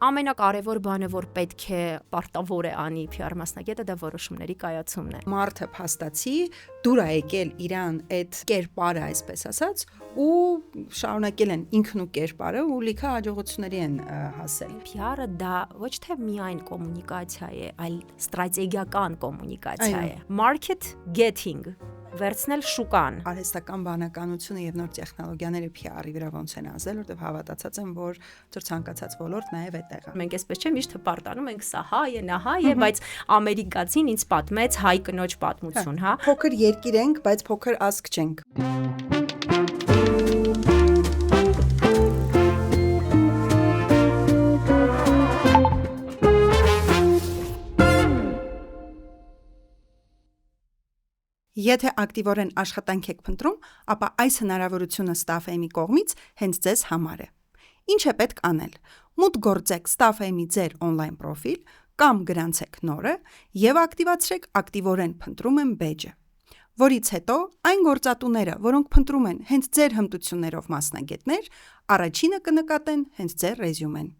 Ամենակարևոր բանը, որ պետք է պարտավոր է անի PR մասնագետը, դա որոշումների կայացումն է։ Մարդը փաստացի դուր է եկել իրան այդ կերպարը, այսպես ասած, ու շարունակել են ինքն ու կերպարը ու լիքը հաջողությունների են հասել։ PR-ը դա ոչ թե միայն կոմունիկացիա է, այլ ստրատեգիական կոմունիկացիա է։ Market getting վերցնել շուկան։ Արհեստական բանականությունը եւ նոր տեխնոլոգիաները PR-ի վրա ոնց են ազդել, որտեղ հավատացած եմ, որ ցանկացած ոլորտ նաեւ այդտեղ է։ Մենք այսպես չէ միշտ հպարտանում ենք, սա հայ է, նա հայ է, բայց ամերիկացին ինձ պատմեց հայ կնոջ պատմություն, հա։ Փոքր երկիր ենք, բայց փոքր ազգ չենք։ Եթե ակտիվորեն աշխատանք եք փնտրում, ապա այս հնարավորությունը StaffAM-ի կողմից հենց ձեզ համար է։ Ինչ է պետք անել։ Մուտք գործեք StaffAM-ի ձեր on-line պրոֆիլ կամ գրանցեք նորը եւ ակտիվացրեք ակտիվորեն փնտրում եմ բեջը, որից հետո այն գործատուները, որոնք փնտրում են հենց ձեր հմտություններով մասնագետներ, առաջինը կնկատեն հենց ձեր ռեզյումեն։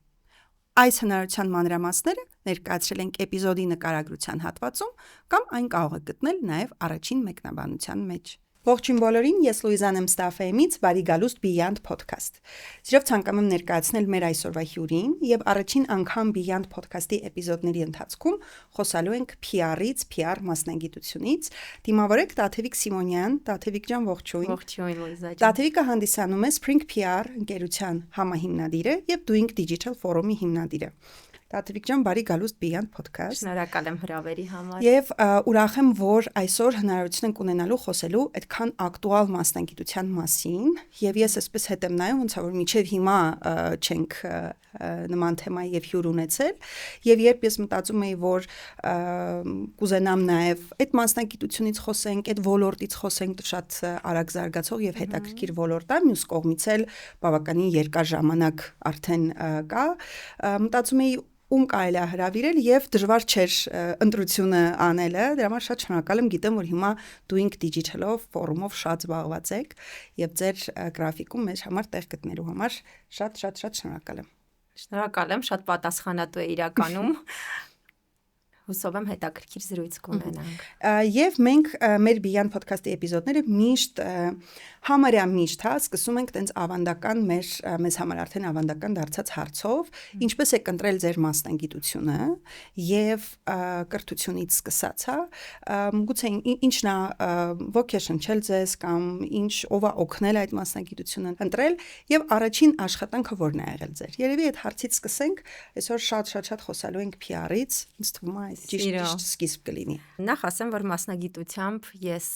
Այս հնարավորության մանրամասները ներկայացրել ենք էպիզոդի նկարագրության հատվածում կամ այն կարող եք գտնել նաև առաջին մեկնաբանության մեջ։ Ողջույն բոլորին, ես Լուիզան եմ StaffAM-ից, բարի գալուստ Beyond Podcast։ Սիրով ցանկանում եմ ներկայացնել մեր այսօրվա հյուրին եւ առաջին անգամ Beyond Podcast-ի էպիզոդների ընթացքում խոսալու ենք PR-ից, PR մասնագիտությունից։ Դիմավորեք Տաթևիկ Սիմոնյան, Տաթևիկ ջան, ողջույն։ Ողջույն Լուիզա ջան։ Տաթևիկը հանդիսանում է Spring PR ընկերության համահիմնադիրը եւ Doing Digital Forum-ի հիմնադիրը։ Տաթևիկ ջան, բարի գալուստ Beyond Podcast։ Շնորհակալ եմ հրավերի համար։ Եվ ուրախ եմ, որ այսօր հնարավորություն ենք ունենալու խոսելու այդքան ակտուալ մասնագիտության մասին, եւ ես այսպես հետ եմ նայում, ոնց որ մինչեւ հիմա չենք նման թեմայի եւ հյուր ունեցել, եւ երբ ես մտածում էի, որ կուզենամ նաեւ այդ մասնագիտությունից խոսենք, այդ ոլորտից խոսենք, շատ արագ զարգացող եւ հետաքրքիր ոլորտ է, մյուս կողմից էլ բավականին երկար ժամանակ արդեն կա, մտածում էի ում կարելի է հրավիրել եւ դժվար չէր ընտրությունը անելը, դրա համար շատ շնորհակալ եմ, գիտեմ, որ հիմա Doing Digital-ով ֆորումով շատ զբաղված եք եւ ձեր գրաֆիկում մեր համար տեղ գտնելու համար շատ շնորհակալ եմ։ Շնորհակալ եմ, շատ պատասխանատու է իրականում։ Հուսով եմ հետաքրքիր զրույց կունենանք։ Եվ մենք մեր Beyond Podcast-ի էպիզոդները միշտ համարյա միշտ, հա, սկսում ենք տենց ավանդական մեզ համար արդեն ավանդական դարձած հարցով, ինչպես եք ընտրել ձեր մասնագիտությունը եւ կրթությունից սկսած, հա, գուցե ինչն է vocation-չել ձեզ կամ ինչ ով է օգնել այդ մասնագիտությունը ընտրել եւ առաջին աշխատանքը որն է եղել ձեր։ Երևի այդ հարցից սկսենք, այսօր շատ խոսալու ենք PR-ից, ինձ թվում է ճիշտ սկիզբ կլինի։ Նախ ասեմ, որ մասնագիտությամբ ես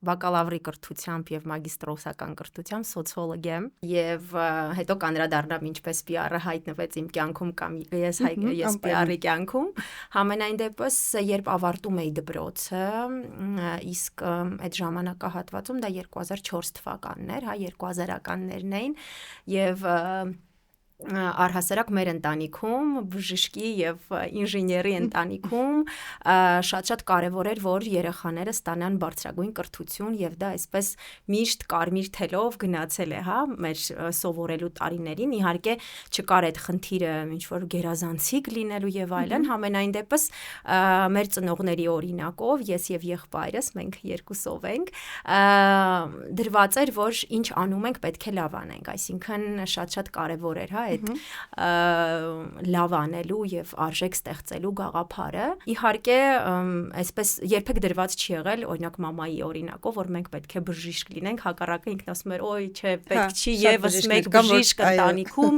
բակալավրի կրթությամբ եւ մագիստրոսական կրթությամբ սոցիոլոգ եմ եւ հետո կանդրադառնամ ինչպես PR-ը հայտնվեց իմ կյանքում կամ ես PR-ի կյանքում։ Համենայն դեպս, երբ ավարտում էի դպրոցը, իսկ այդ ժամանակահատվածում դա 2004 թվականն էր, հա, 2000-ականներն էին եւ առհասարակ մեր ընտանիքում, բժշկի եւ ինժեների ընտանիքում շատ կարեւոր էր, որ երեխաները ստանան բարձրագույն կրթություն եւ դա այսպես միշտ կարմիր թելով գնացել է, հա, մեր սովորելու տարիներին։ Իհարկե չկար այդ խնդիրը ինչ որ գերազանցիկ լինելու եւ այլն, համենայն դեպս մեր ծնողների օրինակով ես եւ եղբայրս, մենք երկուսով ենք, դրված էր, որ ինչ անում ենք, պետք է լավ անենք, այսինքն շատ կարեւոր էր, հա, այդ լավ անելու եւ արժեք ստեղծելու գաղափարը։ Իհարկե, այսպես երբեք դրված չի եղել, օրինակ մամայի օրինակով, որ մենք պետք է բժիշկ լինենք, հակառակը ինքն ասում էր, «Ոյ, չէ, պետք չի եւս մեկ բժիշկ ընտանիքում»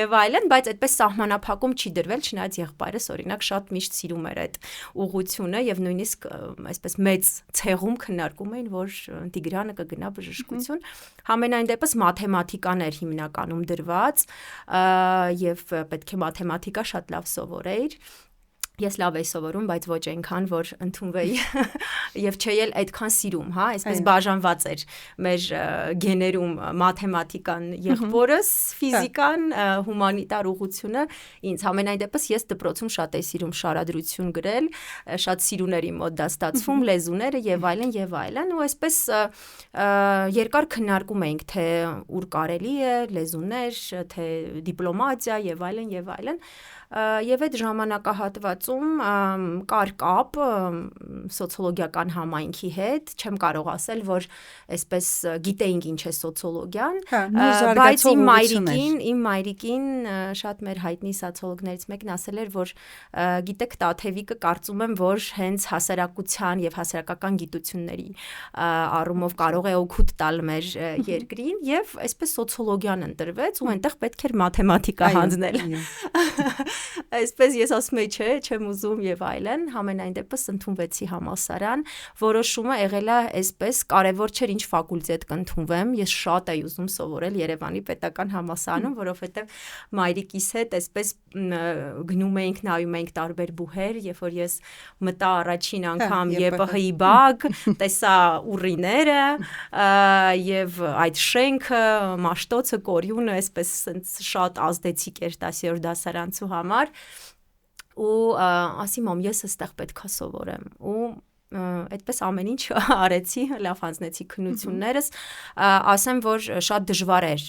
եւ այլն, բայց այդպես սահմանափակում չի դրվել, չնայած եղբայրս օրինակ շատ միշտ սիրում էր այդ ուղղությունը եւ նույնիսկ այսպես մեծ ցեղում քննարկում էին, որ Տիգրանը կգնա բժշկություն։ Համենայն դեպս մաթեմատիկան էր հիմնականում դրված եւ պետք է մաթեմատիկա շատ լավ սովորեիր Ես լավ էի սովորում, բայց ոչ այնքան, որ ընդունվեի եւ չէ այդքան սիրում, հա, այսպես բաժանված էր մեր գեներում մաթեմատիկան եղբորս, ֆիզիկան, հումանիտար ուղղությունը ինձ ամենայն դեպս ես դպրոցում շատ էի սիրում շարադրություն գրել, շատ սիրուների մոտ դա ստացվում, լեզուները եւ այլն, ու այսպես երկար քննարկում էինք, թե ուր կարելի է լեզուներ, թե դիպլոմատիա եւ այլն եւ այդ ժամանակահատվածում կար կապ սոցիոլոգիական համայնքի հետ, չեմ կարող ասել, որ այսպես գիտեինք ինչ է սոցիոլոգիան, բայց իմ մայրիկին շատ մեր հայտնի սոցիոլոգներից մեկն ասել էր, որ գիտեք Տաթևիկը կարծում եմ, որ հենց հասարակության եւ հասարակական գիտությունների առումով կարող է օգուտ տալ մեր երկրին եւ այսպես սոցիոլոգիան ընտրվեց ու այնտեղ պետք էր մաթեմատիկա հանձնել։ Այսպես ես ասում եի, չէ, չեմ ուզում եւ այլն, համենայն դեպս ընդունվեցի համալսարան, որոշումը եղել է այսպես, կարևոր չէր ինչ ֆակուլտետ կընդունվեմ, ես շատ էի ուզում սովորել Երևանի պետական համալսարանում, որովհետեւ մայրիկիս հետ այսպես գնում էինք, նայում էինք տարբեր բուհեր, երբ որ ես մտա առաջին անգամ ԵՊՀ-ի բակ, տեսա ուռիները եւ այդ շենքը, Մաշտոցը, Կորյունը, այսպես շատ ազդեցիկ էր 10-րդ դասարանցու համար ու ասի մամ ես այստեղ պետքա սովորեմ ու այդպես ամեն ինչ արեցի, լավ հանձնեցի քննություններս, ասեմ, որ շատ դժվար էր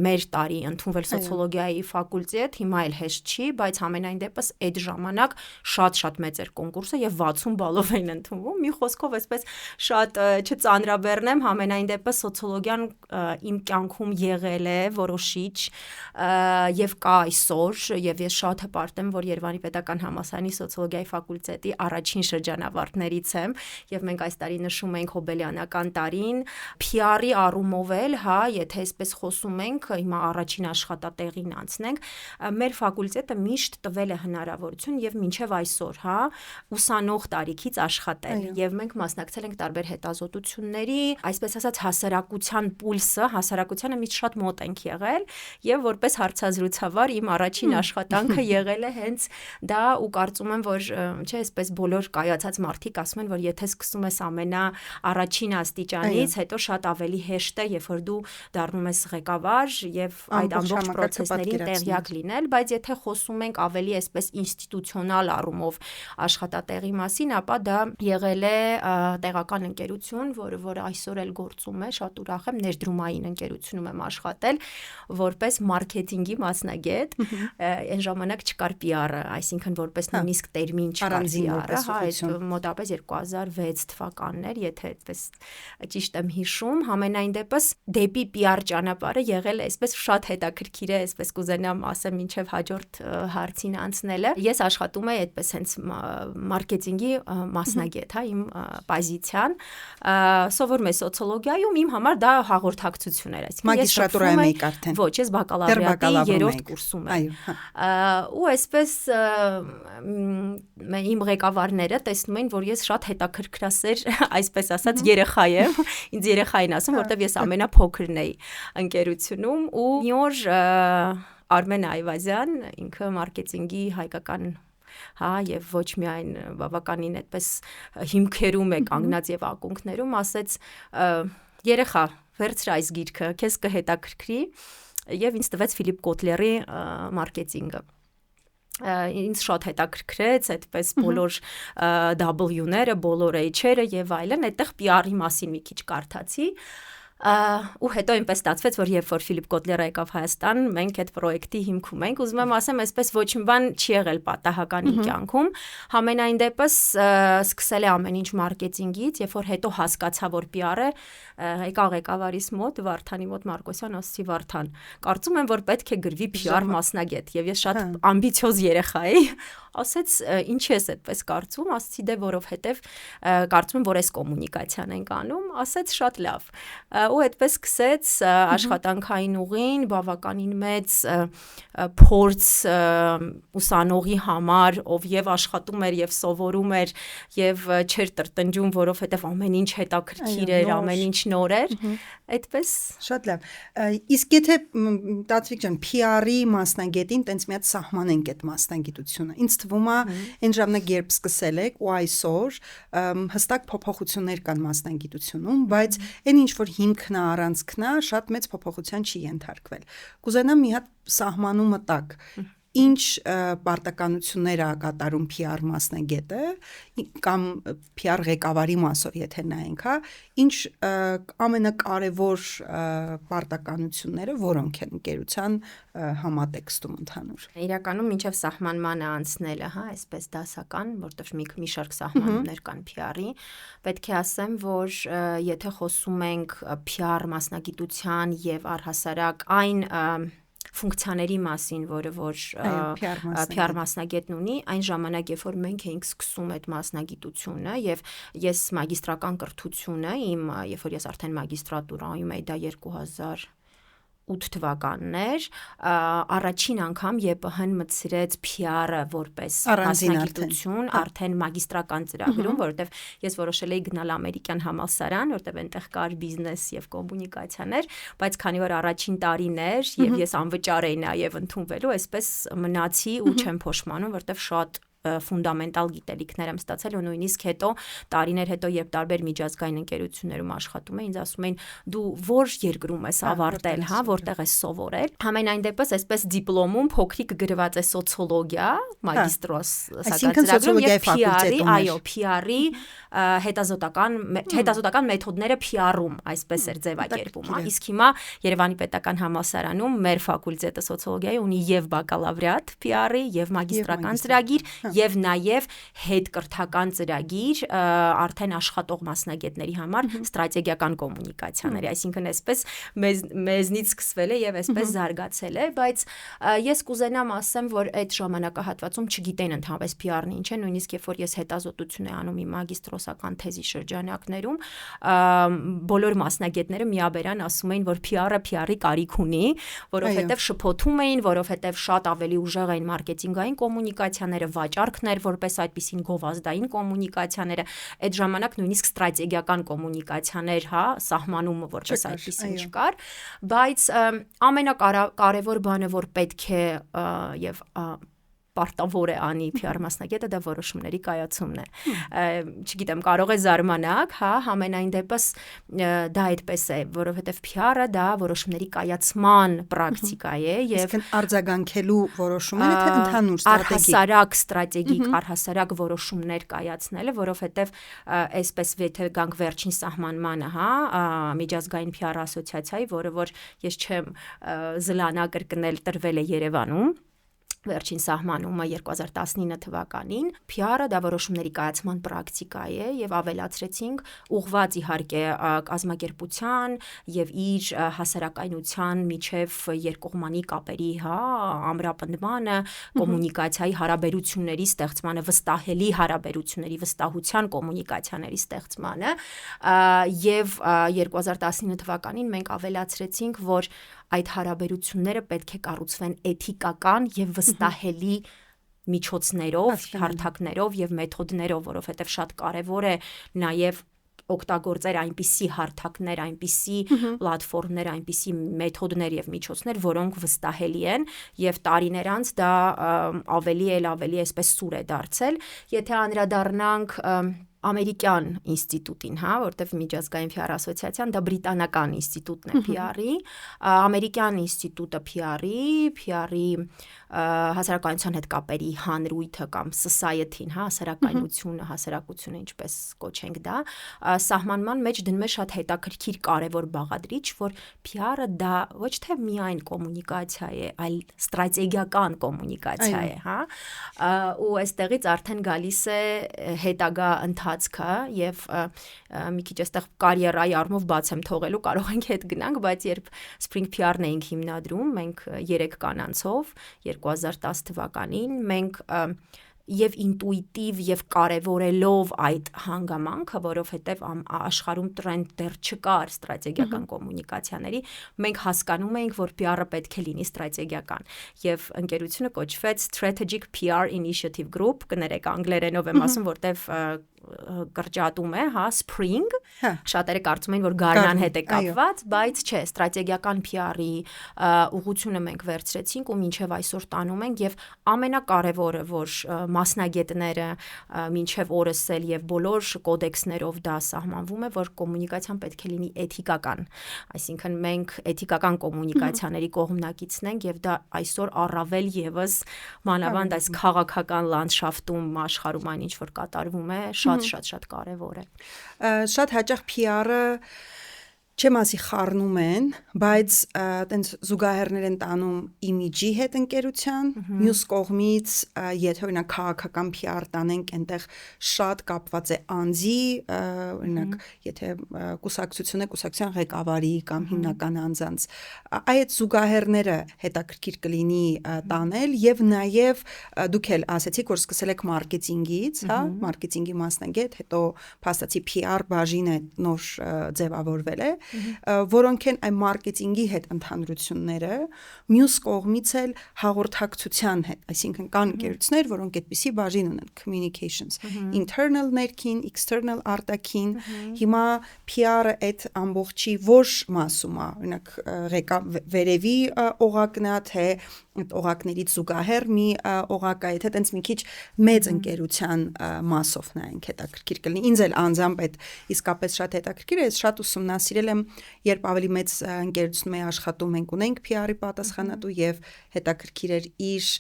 մեր տարի ընդունվել սոցիոլոգիայի ֆակուլտետ, հիմա էլ հեշտ չի, բայց ամենայն դեպս այդ ժամանակ շատ մեծ էր կոնկուրսը եւ 60 բալով էին ընդունվում, մի խոսքով այսպես շատ չծանրաբեռնեմ, ամենայն դեպս սոցիոլոգիան իմ կյանքում եղել է որոշիչ եւ կա այսօր եւ ես շատ հպարտ եմ, որ Երևանի պետական համալսարանի սոցիոլոգիայի ֆակուլտետի առաջին շրջանավարտներից եմ եւ մենք այս տարի նշում ենք հոբելյանական տարին PR-ի առումով էլ, հա, եթե այսպես խոսում ենք, հիմա առաջին աշխատատեղին անցնենք, մեր ֆակուլտետը միշտ տվել է հնարավորություն եւ մինչեւ այսօր, հա, ուսանող տարիքից աշխատել եւ մենք մասնակցել ենք տարբեր հետազոտությունների, այսպես ասած հասարակության պուլսը, հասարակությանը միշտ շատ մոտ ենք եղել եւ որպես հարցազրույցավար իմ առաջին աշխատանքը եղել է հենց դա ու կարծում եմ, որ չէ, այսպես բոլոր կայացած մարդիկ ասում են, որ եթե սկսում ես ամենաառաջին աստիճանից, հետո շատ ավելի հեշտ է, երբ որ դու դառնում ես ղեկավար եւ այդ ամբողջ process-ներին տեղյակ լինել, բայց եթե խոսում ենք ավելի այսպես ինստիտուցիոնալ առումով աշխատատեղի մասին, ապա դա եղել է տեղական ընկերություն, որը այսօր էլ գործում է, շատ ուրախ եմ, ներդրումային ընկերությունում եմ աշխատել որպես մարքեթինգի մասնագետ, այն ժամանակ չկար PR-ը, այսինքն որպես նույնիսկ տերմին չկար PR-ը, հա, այդ մոտապես 2006 թվականներ, եթե այդպես ճիշտ եմ հիշում, համենայն դեպս դեպի PR ճանապարհը եղել է այսպես շատ հետաքրքիր է, այսպես կուզենամ ասեմ մինչև հաջորդ հարցին անցնելը։ Ես աշխատում եմ այդպես հենց մարքեթինգի մասնագետ, հա, իմ պոզիցիան, սովորում եմ սոցիոլոգիայում, իմ համար դա հաղորդակցություն էր, այսինքն ես մագիստրատուրայում եք արդեն։ Ոչ, ես բակալավրիատի 3-րդ կուրսում եմ։ Ու այսպես իմ ղեկավարները տեսնում էին, որ ես շատ հետաքրքրասեր, այսպես ասած, երեխա եմ, ինձ երեխային ասում, որտեվ ես ամենափոքրն էի ընկերությունում ու մի օր Արմեն Այվազյան, ինքը մարքեթինգի հայկական հա եւ ոչ միայն բավականին այդպես հիմքերում է կանգնած եւ ակունքներում ասեց երեխա վերցրա այս գիրքը քեզ կհետաքրքրի եւ ինձ տվեց Ֆիլիպ Կոտլերի մարքեթինգը ինձ շատ հետաքրքրեց այդպես բոլոր W-ները, բոլոր H-երը եւ այլն, այդտեղ PR-ի մասին մի քիչ կարդացի ու հետո այնպես ստացվեց, որ երբ որ Ֆիլիպ Կոտլերը եկավ Հայաստան, մենք այդ պրոյեկտի հիմքում ենք, ուզում եմ ասեմ, այսպես ոչ մի բան չի եղել պատահական իմ կյանքում, համենայն դեպս սկսել է ամեն ինչ մարքեթինգից, երբ որ հետո հասկացա, որ PR-ը եկա ղեկավարիս մոտ, Վարդանի մոտ Մարկոսյան, ասացի Վարդան, կարծում եմ, որ պետք է գրվի PR մասնագետ, եւ ես շատ ամբիցիոզ երեխա էի, ասեց ինչի ես այդպես կարծում, ասացի դե որովհետեւ կարծում եմ, որ այս կոմունիկացիան ենք անում, ասեց շատ լավ ու այդպես սկսեց աշխատանքային ուղին, բավականին մեծ փորձ ուսանողի համար, ով եւ աշխատում էր եւ սովորում էր եւ չէր տրտնջում, որովհետեւ ամեն ինչ հետաքրքիր էր, ամեն ինչ նոր էր, այդպես շատ լավ։ Իսկ եթե Տաթևիկ ջան PR-ի մասնագետին տենց մի հատ սահմանենք այդ մասնագիտությունը, ինձ թվում է այն ժամանակ երբ սկսել եք ու այսօր հստակ փոփոխություններ կան մասնագիտությունում, բայց այն ինչ որ հիմքն է, առանցքն է, շատ մեծ փոփոխության չի ենթարկվել։ Կուզենամ մի հատ սահմանումը տակ, ինչ պարտականություններ է կատարում PR մասնագետը կամ PR ղեկավարի մասով, եթե նայենք, հա, ինչ ամենակարևոր պարտականությունները, որոնք են ընկերության համատեքստում ընդհանուր։ Իրականում մինչև սահմանմանը անցնելը, հա, այսպես դասական, որտեղ մի շարք սահմանումներ կան PR-ի, պետք է ասեմ, որ եթե խոսում ենք PR մասնագիտության եւ առհասարակ այն ֆունկցիաների մասին, որը որ PR մասնագետն ունի, այն ժամանակ, երբ որ մենք էինք սկսում այդ մասնագիտությունը եւ ես մագիստրական կրթությունը երբ որ ես արդեն մագիստրատուրայում էի, դա 2008 թվականն էր, առաջին անգամ ԵՊՀ-ն մտցրեց PR-ը որպես մասնագիտություն արդեն մագիստրական ծրագրում, որովհետև ես որոշել էի գնալ ամերիկյան համալսարան, որովհետև այնտեղ կար բիզնես եւ կոմունիկացիաներ, բայց քանի որ առաջին տարին էր եւ ես անվճար էի նաեւ ընդունվելու, այսպես մնացի ու չեմ փոշմանում, որովհետև շատ ֆունդամենտալ գիտելիքներ եմ ստացել ու նույնիսկ հետո տարիներ հետո երբ տարբեր միջազգային ընկերություններում աշխատում եմ, ինձ ասում էին դու որ երկրում ես ավարտել, հա, որտեղ ես սովորել։ Համենայն դեպս այսպես դիպլոմում փոքրիկ գրված է սոցիոլոգիա, մագիստրոսական ծրագրում եւ PR-ի, այո, PR-ի հետազոտական մեթոդները PR-ում, այսպես էր ձևակերպում, հա։ Իսկ հիմա Երևանի պետական համալսարանում մեր ֆակուլտետը սոցիոլոգիայի ունի եւ բակալավրիատ PR-ի եւ մագիստրական ծրագիր եւ նաեւ հետկրթական ծրագիր արդեն աշխատող մասնագետների համար ստրատեգիական կոմունիկացիաների, այսինքն այսպես մեզնից սկսվել է եւ այսպես զարգացել է, բայց ես կուզենամ ասեմ, որ այդ ժամանակահատվածում չգիտեն ընդհանրապես PR-ն ինչ է, նույնիսկ երբ որ ես հետազոտություն եմ անում իմ մագիստրոսական թեզի շրջանակներում, բոլոր մասնագետները միաբերան ասում էին, որ PR-ը PR-ի կարիք ունի, որովհետեւ շփոթում էին, որովհետեւ շատ ավելի ուժեղ էին մարքեթինգային կոմունիկացիաները, վաճառքներ, որպես այդպիսին գովազդային կոմունիկացիաները, այդ ժամանակ նույնիսկ ստրատեգիական կոմունիկացիաներ, հա, սահմանումը որպես այդպիսին չկար, բայց ամենակարևոր բանը, որ պետք է եւ պարտավոր է անի PR մասնագետը, դա որոշումների կայացումն է։ Չգիտեմ, կարող է զարմանալ, հա, համենայն դեպս դա այդպես է, որովհետև PR-ը դա որոշումների կայացման պրակտիկա է եւ արձագանքելու որոշումները թե ընդհանուր առհասարակ ստրատեգիկ, առհասարակ որոշումներ կայացնելը, որովհետև այսպես եթե գանք վերջին սահմանմանը, հա, միջազգային PR ասոցիացիայի, որը որ ես չեմ զլանա կրկնել տրվել է Երևանում վերջին սահմանումը 2019 թվականին, PR-ը դա որոշումների կայացման պրակտիկա է եւ ավելացրեցինք ուղղված իհարկե կազմակերպության եւ իր հասարակայնության միջև երկկողմանի կապերի, հա, ամրապնդմանը, կոմունիկացիայի հարաբերությունների ստեղծմանը, վստահելի հարաբերությունների, վստահության կոմունիկացիաների ստեղծմանը եւ 2019 թվականին մենք ավելացրեցինք, որ այդ հարաբերությունները պետք է կառուցվեն էթիկական եւ վստահելի միջոցներով, հարթակներով եւ մեթոդներով, որովհետեւ շատ կարեւոր է նաեւ օգտագործել այնպիսի հարթակներ, այնպիսի պլատֆորմներ, այնպիսի մեթոդներ եւ միջոցներ, որոնք վստահելի են եւ տարիներ անց դա ավելի այսպես սուր է դարձել, եթե անդրադառնանք ամերիկյան ինստիտուտին, հա, որտեղ միջազգային PR ասոցիացիան դա բրիտանական ինստիտուտն է PR-ի, ամերիկյան ինստիտուտը PR-ի հասարակայնության հետ կապերի հանրույթը կամ society-ն, հա, հասարակությունը, ինչպես կոչենք դա, սահմանման մեջ դնում է շատ հետաքրքիր կարևոր բաղադրիչ, որ PR-ը դա ոչ թե միայն կոմունիկացիա է, այլ ստրատեգիական կոմունիկացիա է, հա, ու այստեղից արդեն գալիս է հետագա ընթացքը եւ մի քիչ այստեղ կարիերայի առումով բաց եմ թողելու, կարող ենք հետ գնանք, բայց երբ Spring PR-ն էինք հիմնադրում, մենք 3 կանանցով 2010 թվականին մենք եւ ինտուիտիվ եւ կարեւորելով այդ հանգամանքը, որովհետեւ աշխարհում տրենդ դեռ չկար ստրատեգիական կոմունիկացիաների, մենք հասկանում էինք, որ PR-ը պետք է լինի ստրատեգիական եւ ընկերությունը կոչվեց Strategic PR Initiative Group, կներեք անգլերենով եմ ասում, որտեվ կրճատում է, հա, spring, շատերը կարծում են, որ գարնան հետ է կապված, բայց չէ, ստրատեգիական PR-ի ուղղությունը մենք վերցրեցինք ու մինչև այսօր տանում ենք եւ ամենակարևորը, որ մասնագետները մինչև օրս էլ եւ բոլոր կոդեքսներով դա սահմանվում է, որ կոմունիկացիան պետք է լինի էթիկական, այսինքն մենք էթիկական կոմունիկացիաների կողմնակիցն ենք եւ դա այսօր առավել եւս մանավանդ այս քաղաքական լանդշաֆտում աշխարհում այն ինչ որ կատարվում է, շատ կարևոր է։ Շատ հաճախ PR-ը չեմ ասի խառնում են, բայց տենց զուգահեռներ են տանում իմիջի հետ ընկերության, մյուս կողմից եթե օրինակ քաղաքական PR տանենք, այնտեղ շատ կապված է անձի, օրինակ եթե կուսակցություն է, կուսակցության ղեկավարի կամ հիմնական անձանց, այդ զուգահեռները հետաքրքիր կլինի տանել եւ նաեւ դուք էլ ասացիք, որ սկսել եք մարքեթինգից, հա, մարքեթինգի մասնագետ, հետո փաստացի PR բաժին է նոր ձևավորվել է, որոնք են այն մարքեթինգի հետ ընդհանրությունները, մյուս կողմից էլ հաղորդակցության հետ, այսինքն կան ընկերություններ, որոնք այդպիսի բաժին ունեն communications, internal ներքին, external արտաքին, հիմա PR-ը այդ ամբողջի որ մասում է, օրինակ վերևի օղակն է, թե օղակներից զուգահեռ մի օղակ է, եթե տենց մի քիչ մեծ ընկերության մասով նայենք հետաքրքիր կլինի, ինձ էլ անձամբ այդ իսկապես շատ հետաքրքիր է, ես շատ ուսումնասիրել եմ, երբ ավելի մեծ ընկերությունում էի աշխատում, մենք ունենք PR-ի պատասխանատու եւ հետաքրքիր էր իր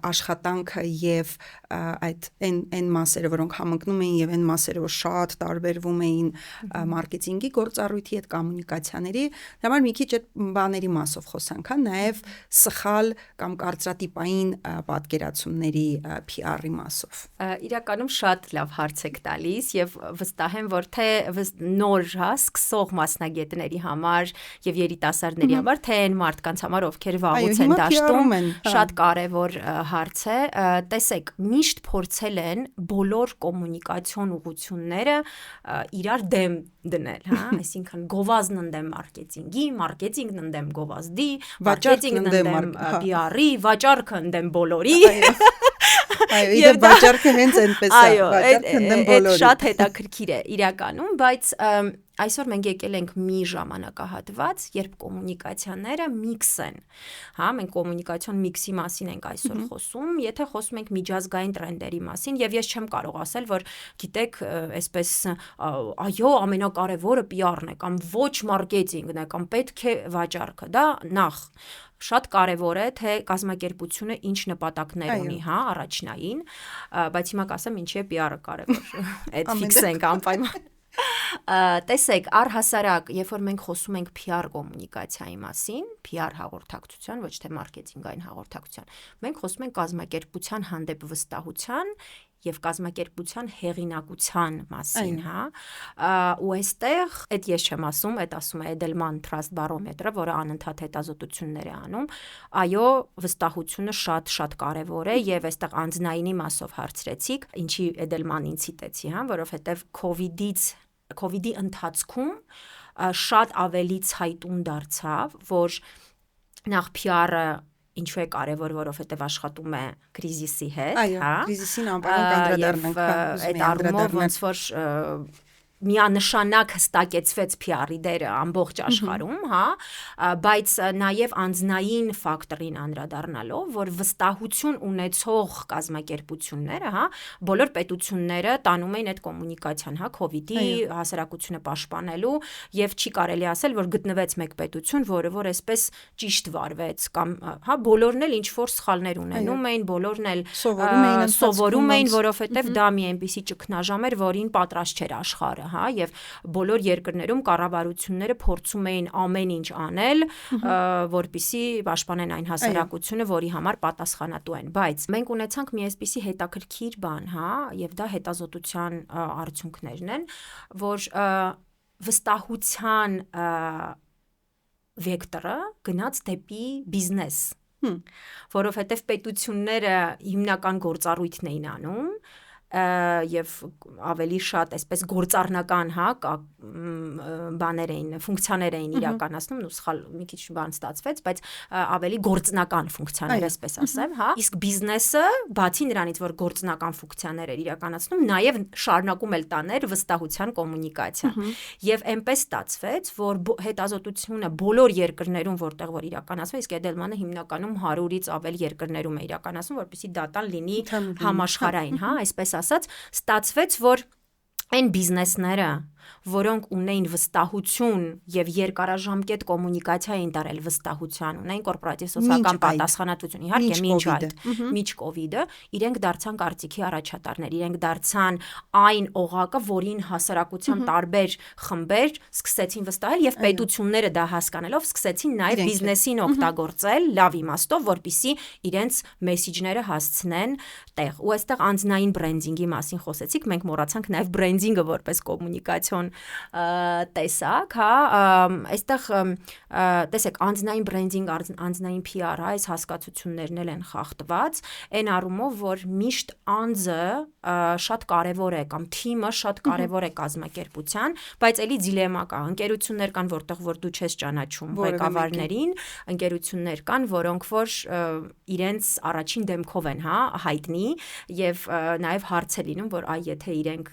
աշխատանքը եւ այդ այն մասերը, որոնք համընկնում էին եւ այն մասերը, որ շատ տարբերվում էին մարքեթինգի գործառույթի հետ կոմունիկացիաների, դա համար մի քիչ այդ բաների մասով խոսանք, հա, նաեւ սխալ կամ կարծրատիպային պատկերացումների PR-ի մասով։ Իրականում շատ լավ հարց եք տալիս եւ վստահ եմ, որ թե նոր, հա, սկսող մասնագետների համար եւ երիտասարդների համար, թե այն մարդկանց համար, ովքեր վաղուց են դաշտում, շատ կարեւոր հարց է։ Տեսեք, միշտ փորձել են բոլոր կոմունիկացիոն ուղղությունները իրար դեմ դնել, հա, այսինքն գովազդն ընդդեմ մարքեթինգի, մարքեթինգն ընդդեմ գովազդի, մարքեթինգն ընդդեմ PR-ի, վաճառքը ընդդեմ բոլորի։ Այո, իդեպ վաճառքը հենց այնպես է, վաճառքը ընդդեմ բոլորի։ Շատ հետաքրքիր է իրականում, բայց այսօր մենք եկել ենք մի ժամանակահատված, երբ կոմունիկացիաները միքս են, հա, մենք կոմունիկացիոն միքսի մասին ենք այսօր խոսում, եթե խոսում ենք միջազգային տրենդերի մասին, եւ ես չեմ կարող ասել, որ գիտեք, այսպես, այո, ամենակարևորը PR-ն է, կամ ոչ մարքեթինգն է, կամ պետք է վաճառքը, դա նախ շատ կարևոր է, թե կազմակերպությունը ինչ նպատակներ ունի, հա, առաջնային, բայց հիմա կասեմ ինչի է PR-ը կարևոր, այդ ֆիքսենք անպայման։ Տեսեք, առհասարակ, երբ որ մենք խոսում ենք PR կոմունիկացիայի մասին, PR հաղորդակցության, ոչ թե մարքեթինգային հաղորդակցության, մենք խոսում ենք կազմակերպության հանդեպ վստահության եւ կազմակերպության հեղինակության մասին, հա, ու այստեղ, այդ ես չեմ ասում, այդ ասում է Edelman Trust Barometer-ը, որը անընդհատ հետազոտություններ է անում, այո, վստահությունը շատ կարևոր է եւ այստեղ անձնայինի մասով հարցրեցիք, ինչի Edelman-ին ցիտեցի, հա, որովհետեւ COVID-ի ընթացքում շատ ավելի ցայտուն դարձավ, որ նախ PR-ը ինչու է կարևոր, որովհետև աշխատում է կրիզիսի հետ, հա։ Այո, կրիզիսին անպայման կանդրադառնանք, այդ առումով ոնց որ միանշանակ հստակեցվեց PR-ի դերը ամբողջ աշխարհում, հա, բայց նաև անձնային ֆակտորին անդրադառնալով, որ վստահություն ունեցող կազմակերպությունները, հա, բոլոր պետությունները տանում էին այդ կոմունիկացիան, հա, COVID-ի հասարակությունը պաշտպանելու եւ չի կարելի ասել, որ գտնվեց մեկ պետություն, որը որ այսպես ճիշտ վարվեց կամ, հա, բոլորն էլ ինչ որ սխալներ ունենում էին, բոլորն էլ սովորում էին, որովհետեւ դա մի այնպիսի ճգնաժամ էր, որին պատրաստ չէր աշխարհը, հա, եւ բոլոր երկրներում կառավարությունները փորձում էին ամեն ինչ անել, որպիսի պաշտպանեն այն հասարակությունը, որի համար պատասխանատու են, բայց մենք ունեցանք մի այսպիսի հետաքրքիր բան, հա, եւ դա հետազոտության արդյունքներն են, որ վստահության վեկտորը գնաց դեպի բիզնես, որովհետեւ պետությունները հիմնական գործառույթն էին անում եւ ավելի շատ այսպես գործառնական, հա, բաներ էին, ֆունկցիաներ էին իրականացնում, ու սխալ մի քիչ բան ստացվեց, բայց ավելի գործնական ֆունկցիաներ, այսպես ասեմ, հա։ Իսկ բիզնեսը, բացի նրանից, որ գործնական ֆունկցիաներ էր իրականացնում, նաեւ շարունակում էր տաներ վստահության կոմունիկացիա։ Եվ այնպես ստացվեց, որ հետազոտությունը բոլոր երկրներում, որտեղ որ իրականացվում, իսկ Edelman-ը հիմնականում 100-ից ավել երկրներում է իրականացվում, որպեսզի դատան լինի համաշխարհային, հա, այսպես ասած, ստացվեց, որ այն բիզնեսները, որոնք ունեին վստահություն եւ երկարաժամկետ կոմունիկացիա էին տարել վստահության, ունեին կորպորատիվ սոցիալական պատասխանատվություն, իհարկե մինչ կովիդը, իրենք դարձան կարծիքի առաջատարներ, իրենք դարձան այն օղակը, որին հասարակության տարբեր խմբեր սկսեցին վստահել եւ պետությունները դա հասկանալով սկսեցին նաեւ բիզնեսին օգտագործել լավ իմաստով, որպիսի իրենց մեսիջները հասցնեն տեղ։ Ու այստեղ անձնային բրենդինգի մասին խոսեցիք, մենք մոռացանք նաեւ բրենդինգը որպես կոմունիկացիոն տեսակ, հա, այստեղ տեսեք անձնային բրենդինգ, անձնային PR, այս հասկացություններն են խախտված, այն առումով, որ միշտ անձը շատ կարևոր է կամ թիմը շատ կարևոր է կազմակերպության, բայց էլի դիլեմա կա, ընկերություններ կան, որտեղ որ դու չես ճանաչում ղեկավարներին, ընկերություններ կան, որոնք որ իրենց առաջին դեմքով են, հա, հայտնի եւ նաեւ հարց է լինում, որ այ եթե իրենք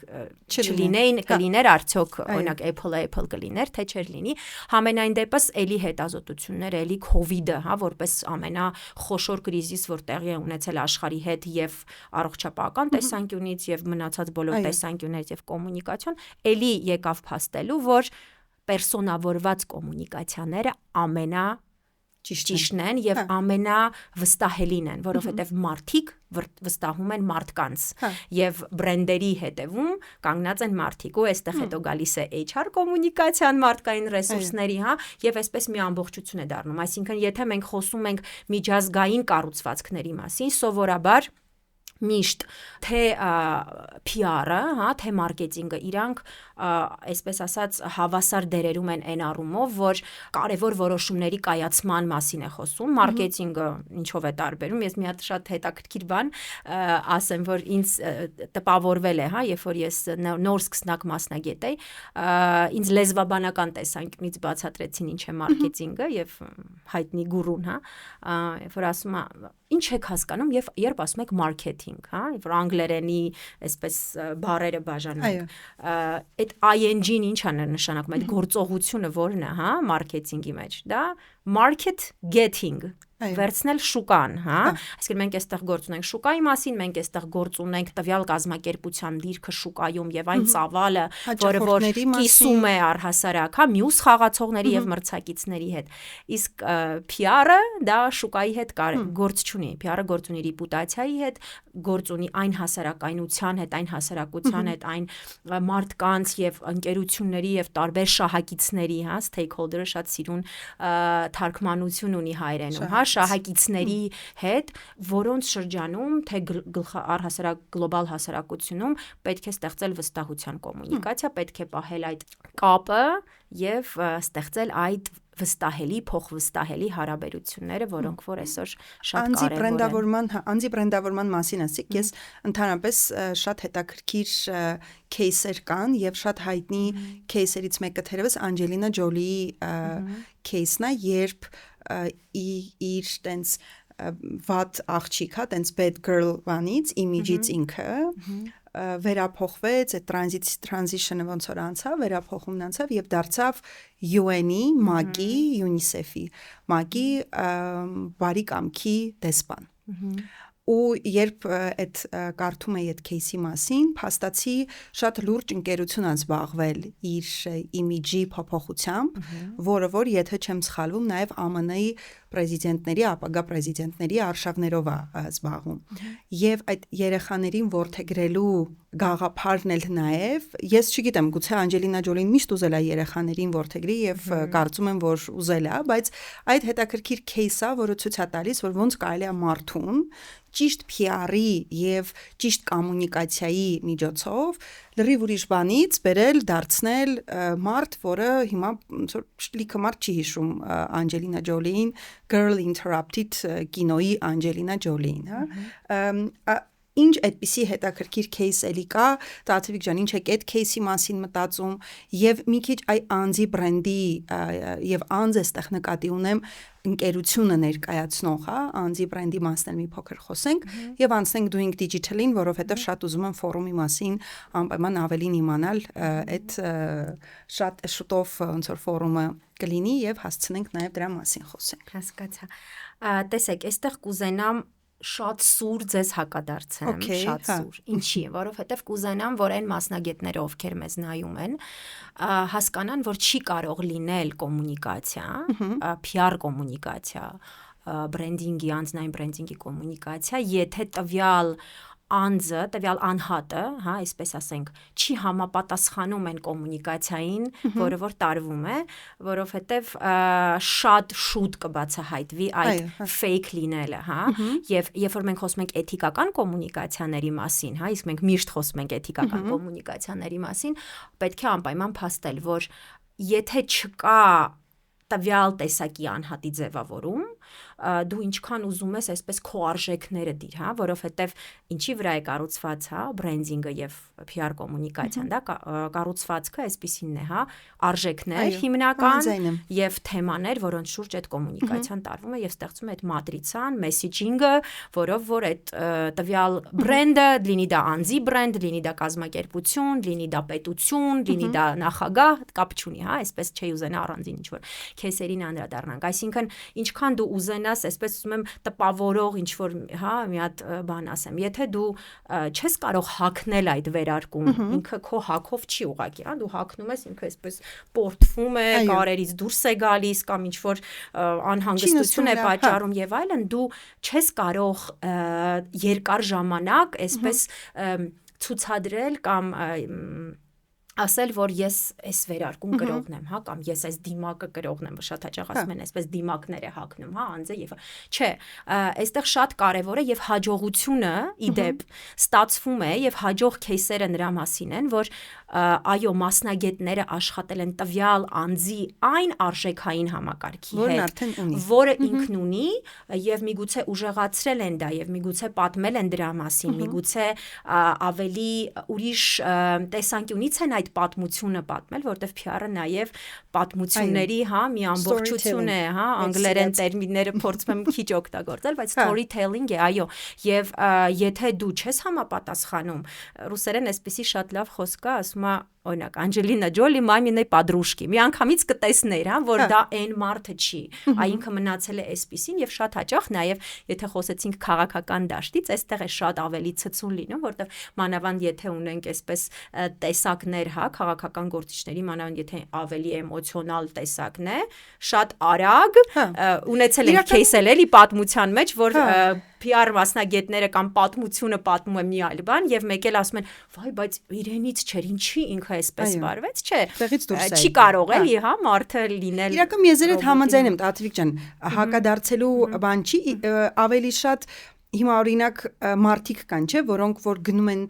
չլինեին, կլիներ արդյոք օրինակ Apple կլիներ, թե չէր լինի։ Համենայն դեպս էլի հետազոտությունները, էլի COVID-ը, հա, որպես ամենախոշոր կրիզիս, որ տեղի է ունեցել աշխարհի հետ եւ առողջապահական տեսանկյունից եւ մնացած բոլոր տեսանկյուններից եւ կոմունիկացիոն, էլի եկավ փաստելու, որ պերսոնավորված կոմունիկացիաները ճիշտն են եւ ամենավստահելին են, որովհետեւ մարդիկ վստահում են մարդկանց եւ բրենդերի հետևում կանգնած են մարդիկ, ու այստեղ հետո գալիս է HR կոմունիկացիան, մարդկային ռեսուրսների, հա, եւ այսպես մի ամբողջություն է դառնում։ Այսինքն, եթե մենք խոսում ենք միջազգային կառուցվածքների մասին, սովորաբար միշտ թե PR-ը, հա, թե մարքեթինգը իրանք այսպես ասած հավասար դերերում են այն առումով, որ կարևոր որոշումների կայացման մասին է խոսում, մարքեթինգը ինչով է տարբերում, ես մի հատ շատ հետաքրքիր բան ասեմ, որ ինձ տպավորվել է, հա, երբ որ ես նոր սկսնակ մասնագետ էի, ինձ լեզվաբանական տեսանկյունից բացատրեցին ինչ է մարքեթինգը եւ հայտնի գուրուն, հա, երբ որ ասում է ինչ եք հասկանում եւ երբ ասում եք մարքեթինգ, հա, որ անգլերենի այսպես բառերը բաժանում, այդ ing-ն ինչ է նշանակում, այդ գործողությունը որն է, հա, մարքեթինգի մեջ, դա market getting, վերցնել շուկան, հա, այսինքն մենք այստեղ գործ ունենք շուկայի մասին, մենք այստեղ գործ ունենք տվյալ կազմակերպության դիրքը շուկայում եւ այն ծավալը, որը որ կիսում է առհասարակ, հա, մյուս խաղացողների եւ մրցակիցների հետ։ Իսկ PR-ը դա շուկայի հետ գործ չունի, PR-ը գործ ունի ռեպուտացիայի հետ, գործ ունի այն հասարակայնության հետ, այն հասարակության հետ, այն մարդկանց եւ ընկերությունների եւ տարբեր շահակիցների, հա, stakeholder-ը շատ սիրուն թարգմանություն ունի հայերենում, հա, շահակիցների հետ, որոնց շրջանում թե առհասարակ գլոբալ հասարակությունում պետք է ստեղծել վստահության կոմունիկացիա, պետք է պահել այդ կապը եւ ստեղծել այդ վստահելի, փոխվստահելի հարաբերությունները, որոնք որ այսօր շատ կարևոր են։ Անձի բրենդավորման մասին ասիկ, ես ընդհանրապես շատ հետաքրքիր кейսեր կան եւ շատ հայտնի кейսերից մեկը թերևս Անջելինա Ջոլիի кейսն է, երբ իր տենց վատ աղջիկ, հա, տենց bad girl բանից, image-ից ինքը վերափոխվեց, այդ transition-ը ոնց որ անցավ, վերափոխումն անցավ եւ դարձավ UN-ի, ՄԱԿ-ի, UNICEF-ի, ՄԱԿ-ի բարի կամքի դեսպան։ Ու երբ այդ կարդում էի այդ кейսի մասին, փաստացի շատ լուրջ ընկերություն է զբաղվել իր իմիջի փոփոխությամբ, որը որ եթե չեմ սխալվում, նաև ԱՄՆ-ի պրեզիդենտների, ապագա պրեզիդենտների արշավներով է զբաղվում։ Եվ այդ երեխաներին որդեգրելու գաղափարն էլ նաև, ես չգիտեմ, գուցե Անջելինա Ջոլին միշտ ուզել է երեխաներին որդեգրի եւ կարծում եմ, որ ուզել է, բայց այդ հետաքրքիր кейսը, որը ցույց է տալիս, որ ոնց կարելի է մարդուն ճիշտ PR-ի եւ ճիշտ կոմունիկացիայի միջոցով լրիվ ուրիշ բանից բերել, դարձնել մարդ, որը հիմա ոնց որ լիքը մարդ չի հիշում Անջելինա Ջոլին, Girl Interrupted կինոյի Անջելինա Ջոլին, հա։ ինչ այդպիսի հետաքրքիր кейս էլի կա, Տաթևիկ ջան, ինչ եք այդ кейսի մասին մտածում եւ մի քիչ այ անձի բրենդի եւ անձ էստեղ նկատի ունեմ ընկերությունը ներկայացնող, հա, անձի բրենդի մասն մի փոքր խոսենք եւ անցնենք doing digital-ին, որովհետեւ շատ ուզում եմ ֆորումի մասին անպայման ավելին իմանալ, այդ շատ շուտով ոնց որ ֆորումը կլինի եւ հասցնենք նաեւ դրա մասին խոսենք։ Հասկացա։ Տեսեք, այստեղ կուզենամ շատ սուր ձեզ հակադարձեմ, շատ սուր։ Ինչի՞, որովհետև կուզենամ, որ այն մասնագետները, ովքեր մեզ նայում են, հասկանան, որ չի կարող լինել կոմունիկացիա, PR կոմունիկացիա, բրենդինգի, անձնային բրենդինգի կոմունիկացիա, եթե տվյալ անձը, տվյալ անհատը, հա, այսպես ասենք, չի համապատասխանում այն կոմունիկացիային, որը որ տարվում է, որովհետև շատ շուտ կբացահայտվի այդ fake լինելը, հա, եւ երբ որ մենք խոսում ենք էթիկական կոմունիկացիաների մասին, հա, իսկ մենք միշտ խոսում ենք էթիկական կոմունիկացիաների մասին, պետք է անպայման փաստել, որ եթե չկա տվյալ տեսակի անհատի ձևավորում, դու ինչքան ուզում ես այսպես քո արժեքները դիր, հա, որովհետև ինչի վրա է կառուցված, հա, բրենդինգը եւ PR կոմունիկացիան, դա կառուցվածքը այսպեսին է, հա, արժեքներ հիմնական եւ թեմաներ, որոնց շուրջ այդ կոմունիկացիան տարվում է եւ ստեղծում է այդ մատրիցան, մեսեջինգը, որով որ այդ տվյալ բրենդը, լինի դա անձի բրենդ, լինի դա կազմակերպություն, լինի դա պետություն, լինի դա նախագահ, կապ չունի, հա, այսպես չի ուզենա առանձին ինչ որ քեսերին անդրադառնանք, այսինքն ինչքան դու ուզենաս, այսպես ուզում եմ տպավորող ինչ որ, հա, մի հատ բան ասեմ, եթե դու չես կարող հակնել այդ վերարկուն, ինքը քո հակով չի ուղղակի, հա, դու հակնում ես, ինքը այսպես պորտվում է, կարերից դուրս է գալիս կամ ինչ որ անհանգստություն է պատճառում եւ այլն, դու չես կարող երկար ժամանակ այսպես ցուցադրել կամ ասել, որ ես այս վերարկուն կրողն եմ, հա, կամ ես այս դիմակը կրողն եմ, շատ հաճախ ասում են, այսպես դիմակներ է հագնում, հա, անձը եւ չէ, այստեղ շատ կարեւոր է եւ հաջողությունը իդեպ ստացվում է եւ հաջող кейսերը նրա մասին են, որ այո, մասնագետները աշխատել են տվյալ անձի այն արժեքային համակարգի հետ, որը ինքն ունի եւ միգուցե ուժեղացրել են դա եւ միգուցե պատմել են դրա մասին, միգուցե ավելի ուրիշ տեսանկյունից են այդ պատմությունը պատմել, որտեվ PR-ը նաև պատմությունների, հա, մի ամբողջություն է, հա, անգլերեն տերմինները փորձում եմ քիչ օգտագործել, բայց storytelling է, այո, եւ եթե դու չես համապատասխանում, ռուսերեն այսպեսի շատ լավ խոսք կա, ասում է օրինակ Անջելինա Ջոլի մամինե падրուշկի մի անգամից կտեսներ, հա, որ դա այն մարդը չի, այ ինքը մնացել է այսպեսին եւ շատ հաճախ նաեւ եթե խոսեցինք քաղաքական դաշտից, այստեղ է շատ ավելի ցցուն լինում, որտեվ մանավանդ եթե ունենք այսպես տեսակներ, հա, քաղաքական գործիչների, մանավանդ եթե ավելի էմոցիոնալ տեսակն է, շատ արագ ունեցել են кейսել էլի պատմության մեջ, որ PR մասնագետները կամ պատմությունը պատմում է մի այլ բան եւ մեկ էլ ասում են, վայ, բայց իրենից չէր, ինչի ինքը այսպես վարվեց, չէ։ Չի կարող էլի, հա, մարդը լինել։ Իրական ես ձեր հետ համաձայն եմ, Տաթևիկ ջան, հակադարձելու բան չի, ավելի շատ հիմա օրինակ մարդիկ կան, չէ, որոնք որ գնում են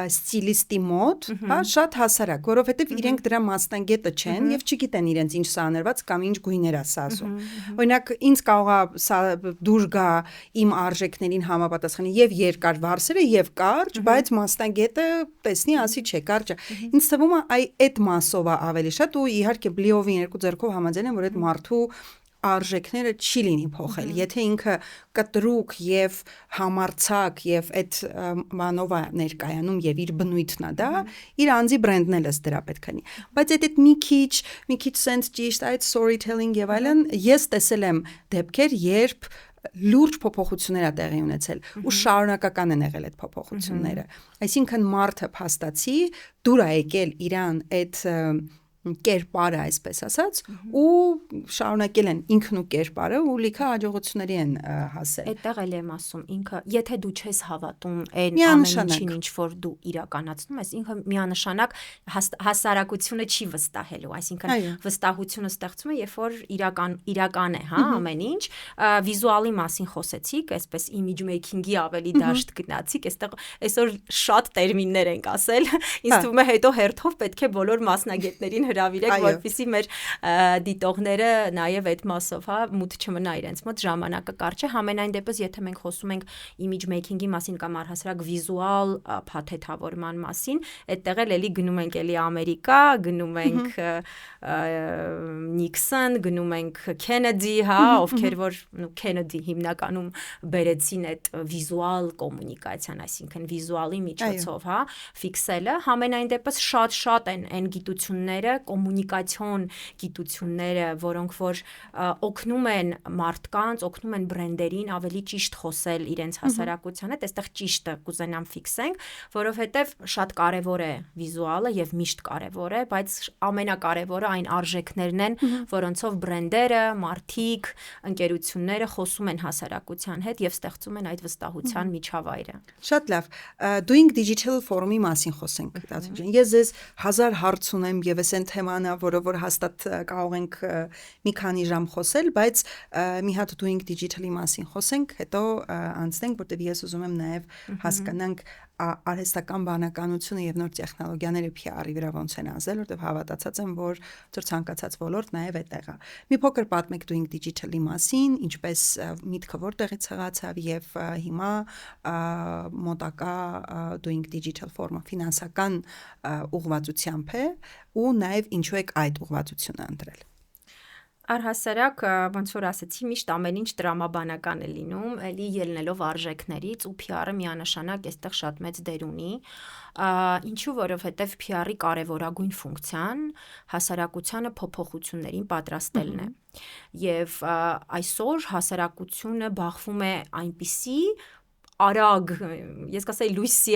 ստիլիստի մոտ, հա, շատ հասարակ, որովհետև իրենք դրա մասնագետը չեն եւ չգիտեն իրենց ինչ սանրված կամ ինչ գույներ է սա ասում։ Օրինակ ինձ կարող է սա դուր գա իմ արժեքներին համապատասխանի եւ երկար վարսերը եւ կարճ, բայց մասնագետը տեսնի ասի չէ, կարճը։ Ինձ թվում է այդ մասով է ավելի շատ ու իհարկե բլիովին երկու ձեռքով համաձայն եմ, որ այդ մարդու արժեքները չի լինի փոխել, եթե ինքը կտրուկ եւ համարցակ եւ այդ մանով է ներկայանում եւ իր բնույթն է դա, իր անձի բրենդն էլ դրա պետք է լինի։ Բայց այդ մի քիչ sense ճիշտ այդ storytelling եւ այլն, ես տեսել եմ դեպքեր, երբ լուրջ փոփոխություններ ա տեղի ունեցել ու շարունակական են եղել այդ փոփոխությունները։ Այսինքն մարդը փաստացի դուր ա եկել իրան այդ կերպարը, այսպես ասած, ու շարունակել են ինքն ու կերպարը ու լիքը հաջողությունների են հասել։ Այդտեղ էլ եմ ասում, ինքը, եթե դու չես հավատում այն ամեն ինչին, ինչ որ դու իրականացնում ես, ինքը միանշանակ հասարակությունը չի վստահելու, այսինքն վստահությունը ստեղծում է, երբ որ իրական է, հա, ամեն ինչ, վիզուալի մասին խոսեցիք, այսպես image making-ի ավելի դաշտ գնացիք, այստեղ այսօր շատ տերմիններ ենք ասել, ինձ թվում է հետո հերթով պետք է բոլոր մասնագետներին հրավիրեք, Այո. որպեսզի մեր դիտողները նաև այդ մասով, հա, մութ չմնա իրենց մոտ, ժամանակը կարճ է, համենայն դեպս, եթե մենք խոսում ենք image making-ի մասին կամ առհասարակ վիզուալ փաթեթավորման մասին, այդտեղ էլ էլի գնում ենք էլի Ամերիկա, գնում ենք Նիքսոն, գնում ենք Քենեդի, հա, ովքեր որ Քենեդի հիմնականում բերեցին այդ վիզուալ կոմունիկացիան, այսինքն վիզուալի միջոցով, հա, ֆիքսելը, համենայն դեպս շատ են այն գիտությունները, կոմունիկացիոն գիտությունները, որոնք որ օգնում են մարդկանց, օգնում են բրենդերին ավելի ճիշտ խոսել իրենց հասարակության հետ, այստեղ ճիշտը կուզենամ ֆիքսենք, որովհետև շատ կարևոր է վիզուալը եւ միշտ կարևոր է, բայց ամենակարևորը այն արժեքներն են, որոնցով բրենդերը, մարդիկ, ընկերությունները խոսում են հասարակության հետ եւ ստեղծում են այդ վստահության միջավայրը։ Շատ լավ, Doing Digital Forum-ի մասին խոսենք, Տաթև ջան։ Ես ձեզ 1000 հարց ունեմ եւ էսեն թեման է, որ հաստատ կարող ենք մի քանի ժամ խոսել, բայց մի հատ Doing Digital-ի մասին խոսենք, հետո անցնենք, որտեղ ես ուզում եմ նաեւ հասկանանք արհեստական բանականությունը եւ նոր տեխնոլոգիաները PR-ի վրա ոնց են ազդել, որտեղ հավատացած եմ, որ ծոր ցանկացած ոլորտ նաեւ այդտեղ է։ Մի փոքր պատմեք Doing Digital-ի մասին, ինչպես միտքը որտեղից եղացավ եւ հիմա մոտակա Doing Digital Forum-ը ֆինանսական ուղղվածությամբ է ու նաեւ ինչու եք այդ ուղղվածությունը ընտրել։ Առհասարակ, ոնց որ ասացի, միշտ ամեն ինչ տրամաբանական է լինում, էլի ելնելով արժեքներից ու PR-ը միանշանակ այստեղ շատ մեծ դեր ունի, ինչու որովհետև PR-ի կարևորագույն ֆունկցիան հասարակությանը փոփոխություններին պատրաստելն է։ Եվ այսօր հասարակությունը բախվում է այնպիսի արագ, ես կասեի լույսի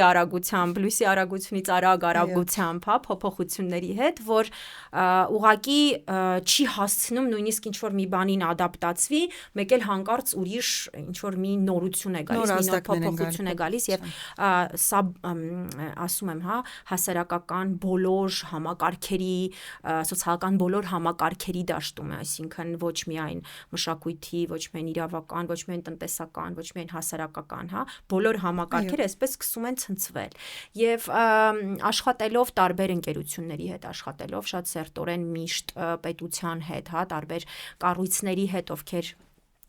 արագությունից արագությամբ, հա, փոփոխությունների հետ, որ ուղղակի չի հասցնում նույնիսկ ինչ-որ մի բանին ադապտացվի, մեկ էլ հանկարծ ուրիշ ինչ-որ մի նորություն է գալիս, մի նոր փոփոխություն է գալիս եւ սա ասում եմ, հա, հասարակական բոլոր համակարգերի, սոցիալական բոլոր համակարգերի դաշտում է, այսինքն ոչ միայն մշակույթի, ոչ միայն իրավական, ոչ միայն տնտեսական, ոչ միայն հասարակական, հա, բոլոր համակարգերը այսպես սկսում են ցնցվել եւ աշխատելով տարբեր ընկերությունների հետ, աշխատելով շատ սերտորեն միշտ պետության հետ, հա, տարբեր կառույցների հետ, ովքեր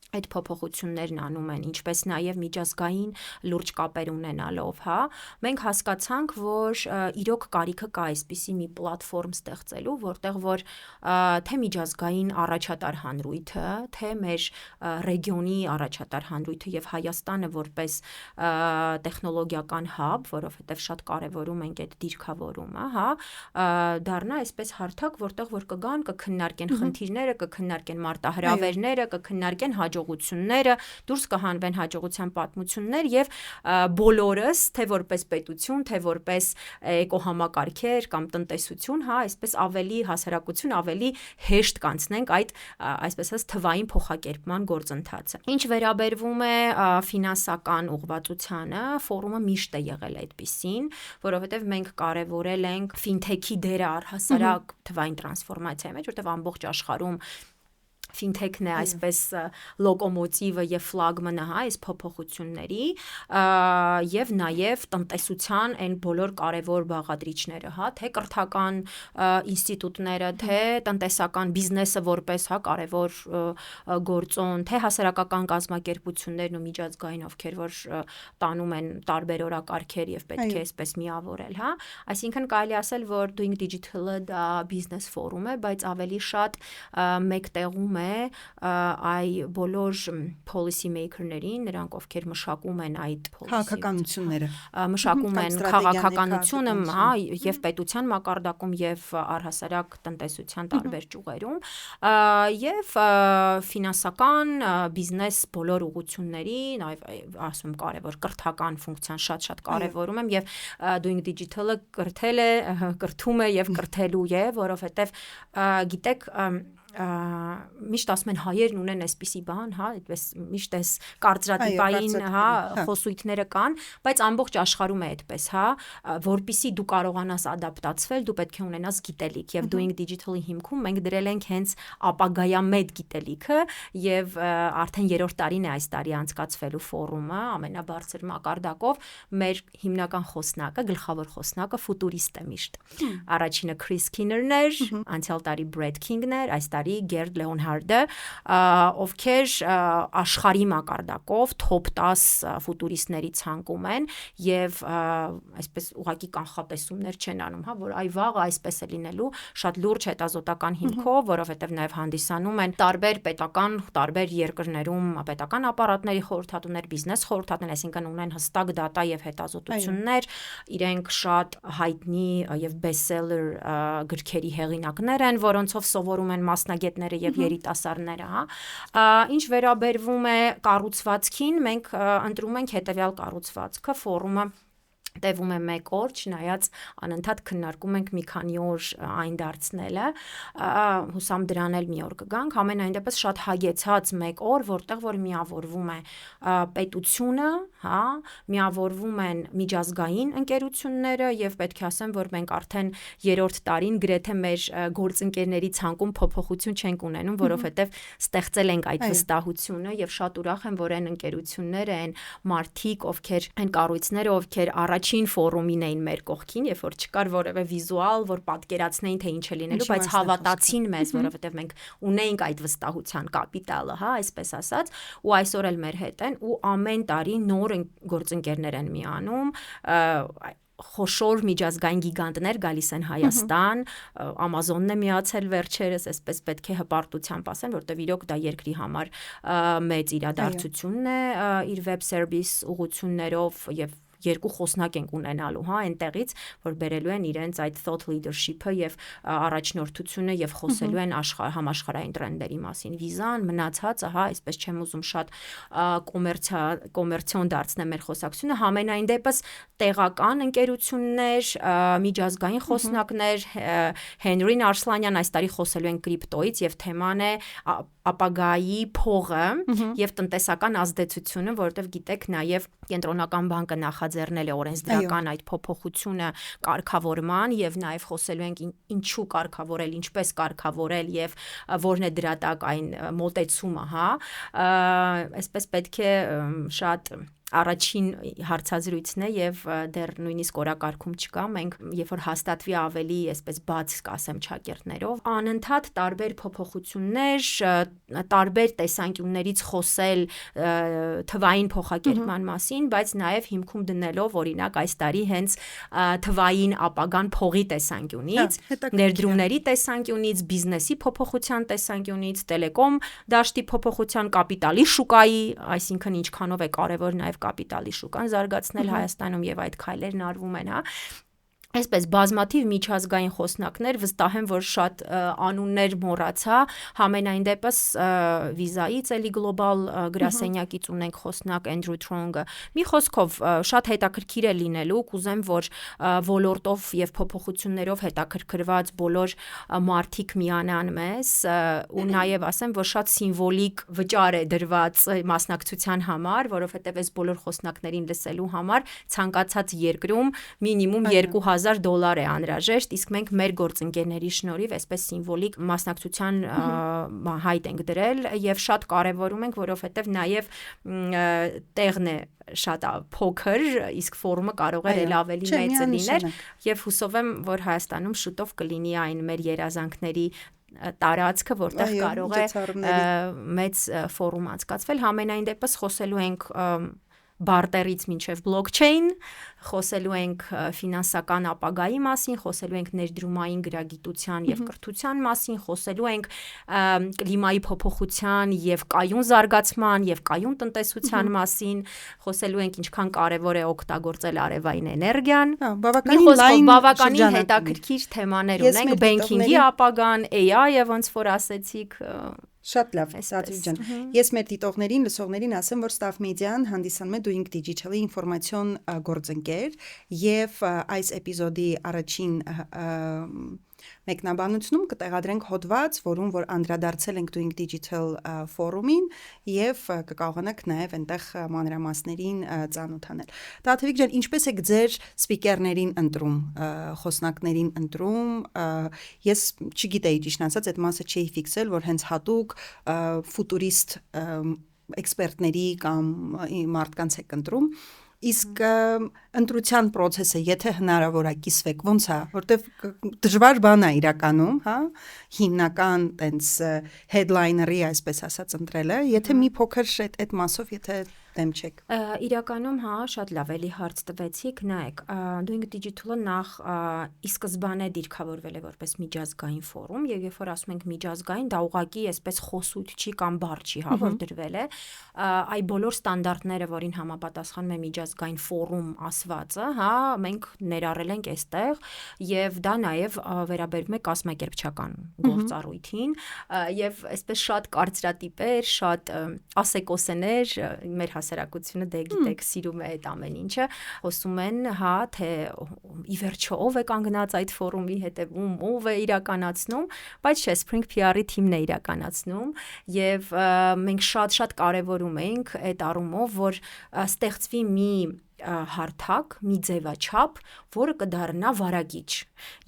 այդ փոփոխություններն անում են, ինչպես նաև միջազգային լուրջ կապեր ունենալով, հա, մենք հասկացանք, որ իրոք կարիքը կա այսպիսի մի պլատֆորմ ստեղծելու, որտեղ որ թե միջազգային առաջատար հանրույթը, թե մեր ռեգիոնի առաջատար հանրույթը եւ Հայաստանը որպես տեխնոլոգիական հաբ, որովհետեւ շատ կարեւորում ենք այդ դիրքավորումը, հա, դառնա այսպես հարթակ, որտեղ որ կգան, կքննարկեն խնդիրները, կքննարկեն մարտահրավերները, կքննարկեն հաջողությունները, դուրս կհանվեն հաջողության պատմություններ եւ բոլորս, թե որպես պետություն, թե որպես էկոհամակարգեր կամ տնտեսություն, հա, այսպես ավելի հասարակություն ավելի հեշտ կանցնենք այդ այսպես ասած թվային փոխակերպման գործընթացը։ Ինչ վերաբերվում է ֆինանսական ուղղվածությանը, ֆորումը միշտ է եղել այդպիսին, որովհետեւ մենք կարևորել ենք ֆինթեքի դերը առհասարակ թվային տրանսֆորմացիայի մեջ, որտեղ ամբողջ աշխարհում ֆինթեքն է այսպես լոկոմոտիվը եւ ֆլագմանը, հա, այս փոփոխությունների եւ նաեւ տնտեսության այն բոլոր կարևոր բաղադրիչները, հա, թե կրթական ինստիտուտները, թե տնտեսական բիզնեսը որպես, հա, կարևոր գործոն, թե հասարակական կազմակերպություններն ու միջազգային, ովքեր որ տանում են տարբեր օրակարգեր եւ պետք է այսպես միավորել, հա, այսինքն կարելի ասել, որ Doing Digital-ը դա բիզնես ֆորում է, բայց ավելի շատ մեկտեղում է այ բոլոր policy maker-ներին, նրանք ովքեր մշակում են այդ քաղաքականությունները, մշակում են քաղաքականությունը, հա, եւ պետության մակարդակում եւ առհասարակ տնտեսության տարբեր ճյուղերում, եւ ֆինանսական բիզնես բոլոր ուղղությունների, նաեւ ասում կարևոր կրթական ֆունկցիան շատ կարևորում եմ եւ Doing Digital-ը կրթում է եւ կրթելու է, որովհետեւ գիտեք միշտ ասում են հայերն ունեն այսպիսի բան, հա, այդպես միշտ էս կարծրատիպային, հա, խոսույթները կան, բայց ամբողջ աշխարհում է այդպես, հա, որpիսի դու կարողանաս ադապտացվել, դու պետք է ունենաս գիտելիք եւ Doing Digital-ի հիմքում մենք դրել ենք հենց ապագայամետ գիտելիքը եւ արդեն 3-րդ տարին է այս տարի անցկացվելու ֆորումը ամենաբարձր մակարդակով մեր հիմնական խոսնակը, գլխավոր խոսնակը ֆուտուրիստ է միշտ։ Առաջինը Chris Skinner-ն էր, անցյալ տարի Brett King-ն էր, այս տարի Gerd Leonhard-ը, ովքեր աշխարհի մակարդակով top 10 ֆուտուրիստների ցանկում են եւ այսպես ուղղակի կանխատեսումներ չեն անում, հա, որ այ վաղը այսպես է լինելու, շատ լուրջ հետազոտական հիմքով, որովհետեւ նաեւ հանդիսանում են տարբեր պետական, տարբեր երկրներում պետական ապարատների խորհրդատուներ, բիզնես խորհրդատուներ, այսինքն ունեն հստակ դատա եւ հետազոտություններ, իրենք շատ հայտնի եւ bestseller գրքերի հեղինակներ են, որոնցով սովորում են մասնագետները եւ երիտասարդները, հա։ Ինչ վերաբերվում է կառուցվածքին, մենք ընտրում ենք հետեւյալ կառուցվածքը, ֆորումը տևում է 1 օր, չնայած անընդհատ քննարկում ենք մի քանի օր այն դարձնելը, հուսամ դրան էլ մի օր կգանք, ամենայն դեպս շատ հագեցած 1 օր, որտեղ որ միավորվում է պետությունը, հա, միավորվում են միջազգային ընկերությունները եւ պետք է ասեմ, որ մենք արդեն 3-րդ տարին գրեթե մեր գործընկերների ցանկում փոփոխություն չենք ունենում, որովհետեւ ստեղծել ենք այդ վստահությունը եւ շատ ուրախ եմ, որ այն ընկերությունները, այն մարդիկ, ովքեր այն կառույցները, ովքեր առաջին ֆորումին էին մեր կողքին, երբ որ չկար որևէ վիզուալ, որ պատկերացնեին թե ինչ է լինելու, բայց հավատացին մեզ, որովհետև մենք ունեինք այդ վստահության կապիտալը, հա, այսպես ասած, ու այսօր էլ մեր հետ են ու ամեն տարի նոր գործընկերներ են միանում, խոշոր միջազգային գիգանտներ գալիս են Հայաստան, Amazon-ն է միացել վերջերս, այսպես պետք է հպարտությամբ ասեմ, որտեղ իրոք դա երկրի համար մեծ իրադարձություն է իր web service ուղղություններով եւ երկու խոսնակ ենք ունենալու, հա, այնտեղից, որ բերելու են իրենց այդ thought leadership-ը եւ առաջնորդությունը եւ խոսելու են համաշխարհային տրենդերի մասին։ Վիզան, մնացածը, հա, այսպես չեմ ուզում շատ կոմերցիոն դարձնել մեր խոսակցությունը, համենայն դեպս տեղական ընկերություններ, միջազգային խոսնակներ, Հենրին Արսլանյան այս տարի խոսելու են կրիպտոից եւ թեման է ապագայի փողը եւ տնտեսական ազդեցությունը, որովհետեւ գիտեք նաեւ կենտրոնական բանկը նախաձեռնել է օրենսդրական այդ փոփոխությունը կարգավորման եւ նաեւ խոսելու ենք ինչու կարգավորել, ինչպես կարգավորել եւ որն է դրա տակ այն մոտեցումը, հա, այսպես պետք է շատ առաջին հարցազրույցն է եւ դեռ նույնիսկ օրակարգում չկա, մենք երբ որ հաստատվի ավելի այսպես բաց կասեմ ճակերտներով, անընդհատ տարբեր փոփոխություններ, տարբեր տեսանկյուններից խոսել թվային փոխակերպման մասին, բայց նաեւ հիմքում դնելով օրինակ այս տարի հենց թվային ապագան փողի տեսանկյունից, ներդրումների տեսանկյունից, բիզնեսի փոփոխության տեսանկյունից, տելեկոմ դաշտի փոփոխության, կապիտալի շուկայի, այսինքն ինչքանով է կարևոր նաեւ կապիտալի շուկան զարգացնել Հայաստանում եւ այդ քայլերն արվում են, հա։ Այսպես բազմաթիվ միջազգային խոսնակներ, վստահ եմ, որ շատ անուններ մոռացա, համենայն դեպս վիզայից էլի գլոբալ գրասենյակից ունենք խոսնակ Andrew Trong-ը։ Մի խոսքով շատ հետաքրքիր է լինելու, կուզեմ, որ ոլորտով եւ փոփոխություններով հետաքրքրված բոլոր մարդիկ միանան մեզ, ու նաեւ ասեմ, որ շատ սիմվոլիկ վճար է դրված մասնակցության համար, որովհետեւ այս բոլոր խոսնակներին լսելու համար ցանկացած երկրում մինիմում $2000 է անհրաժեշտ, իսկ մենք մեր գործընկերների շնորհիվ այսպես սիմվոլիկ մասնակցության հայտ ենք դրել եւ շատ կարեւորում ենք, որովհետեւ նաեւ տեղն է շատ փոքր, իսկ ֆորումը կարող է էլ ավելի մեծ լինել եւ հուսով եմ, որ Հայաստանում շուտով կլինի այն մեր երազանքների տարածքը, որտեղ կարող է մեծ ֆորում անցկացվել, համենայն դեպս խոսելու ենք բարտերից մինչև բլոկչեյն, խոսելու ենք ֆինանսական ապագայի մասին, խոսելու ենք ներդրումային գրագիտության եւ կրթության մասին, խոսելու ենք կլիմայի փոփոխության եւ կայուն զարգացման եւ կայուն տնտեսության մասին, խոսելու ենք ինչքան կարեւոր է օգտագործել արևային էներգիան։ Բավականին հետաքրքիր թեմաներ ունենք, բենքինգի ապագան, AI-ը ոնց որ ասեցիք, Շատ լավ, Սաթրիկ ջան։ Ես մեր դիտողներին, լսողներին ասեմ, որ Staff Media-ն հանդիսանում է Doing Digital-ի ինֆորմացիոն գործընկեր եւ այս էպիզոդի առաջին Մեկնաբանությունում կտեղադրենք հոդված, որում որ անդրադարձել ենք Doing Digital ֆորումին եւ կկարողանաք նաեւ այնտեղ մանրամասներին ծանոթանել։ Տաթևիկ ջան, ինչպես եք ձեր սպիկերներին ընտրում, խոսնակներին ընտրում։ Ես չգիտեի ճիշտ ասած, այդ մասը չէի ֆիքսել, որ հենց հատուկ ֆուտուրիստ էքսպերտների կամ մարդկանց եք ընտրում։ Իսկ ընտրության process-ը, եթե հնարավոր է կիսվեք, ոնց է, որտեվ դժվար բան է իրականում, հա, հիմնական տենց headliner-ի այսպես ասած ընտրելը, եթե մի փոքր այդ մասով, եթե դեմ չեք։ Իրականում, հա, շատ լավ էլի հարց տվեցիք, նայեք, Doing Digital-ը նախ ի սկզբանե դիրքավորվել է որպես միջազգային ֆորում, եւ երբ որ ասում ենք միջազգային, դա ուղղակի այսպես խոսույթ չի կամ բառ չի, հա, որ դրվել է, այ բոլոր ստանդարտները, որին համապատասխանում է միջազգային ֆորում ասվածը, հա, մենք ներառել ենք այստեղ, եւ դա նաեւ վերաբերում է կազմակերպչական գործառույթին, եւ այսպես շատ կարծրատիպեր, շատ ասեկոսեներ մեր հասարակությունը դե գիտեք սիրում է այդ ամեն ինչը, խոսում են, հա, թե ի վերջո ով է կանգնած այդ ֆորումի հետևում, ով է իրականացնում, բայց չէ, Spring PR-ի թիմն է իրականացնում եւ մենք շատ կարեւորում ենք այդ առումով, որ ստեղծվի մի հարթակ, մի ձևաչափ, որը կդառնա վարագիչ։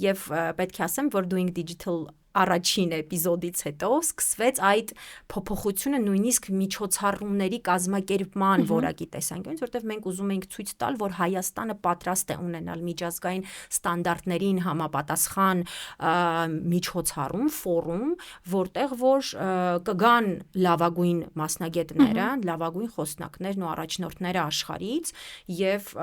Եվ պետք է ասեմ, որ Doing Digital առաջին էպիզոդից հետո սկսվեց այդ փոփոխությունը նույնիսկ միջոցառումների կազմակերպման որակի տեսանկյունից, որտեղ մենք ուզում ենք ցույց տալ, որ Հայաստանը պատրաստ է ունենալ միջազգային ստանդարտներին համապատասխան միջոցառում, ֆորում, որտեղ որ կգան լավագույն մասնագետները, լավագույն խոսնակներն ու առաջնորդները աշխարհից եւ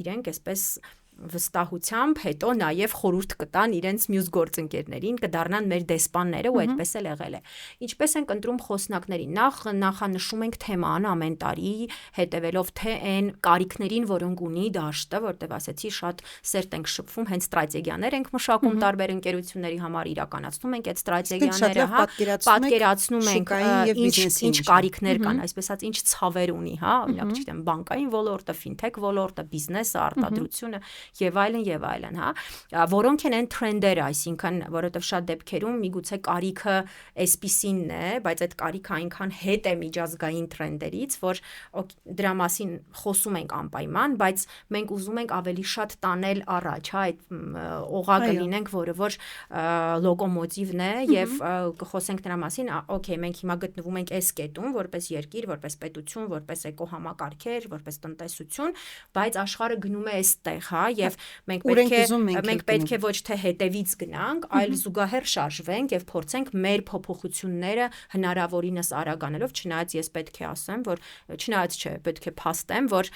իրենք այսպես վստահությամբ հետո նաև խորհուրդ կտան իրենց մյուս գործընկերներին, կդառնան մեր դեսպանները ու այդպես էլ եղել է։ Ինչպես ենք ընտրում խոսնակներին։ Նախանշում ենք թեման ամեն տարի, հետևելով թե այն կարիքներին, որոնք ունի դաշտը, որտեղ ասեցի շատ սերտ ենք շփվում, հենց ստրատեգիաներ ենք մշակում տարբեր ընկերությունների համար, իրականացնում ենք այդ ստրատեգիաները, հա, պատկերացնում ենք ինչ կարիքներ կան, այսպես ասած, ինչ ցավեր ունի, հա, օրինակ, չգիտեմ, բանկային ոլորտը, ֆինթեք ոլորտը, բիզնեսը, արտադրությունը եւ այլն, հա, որոնք են այն թրենդերը, այսինքն, որովհետեւ շատ դեպքերում միգուցե կարիքը այսպիսինն է, բայց այդ կարիքը այնքան հետ է միջազգային թրենդերից, որ դրա մասին խոսում ենք անպայման, բայց մենք ուզում ենք ավելի շատ տանել առաջ, հա, այդ օղակը լինենք, որը որ լոկոմոտիվն է եւ կխոսենք նրա մասին, օքեյ, մենք հիմա գտնվում ենք այս կետում, որպես երկիր, որպես պետություն, որպես էկոհամակարգեր, որպես տնտեսություն, բայց աշխարհը գնում է այստեղ, հա, եւ մենք պետք է ոչ թե հետևից գնանք, այլ զուգահեռ շարժվենք եւ փորձենք մեր փոփոխությունները հնարավորինս արագ անելով, չնայած ես պետք է ասեմ, որ պետք է փաստեմ, որ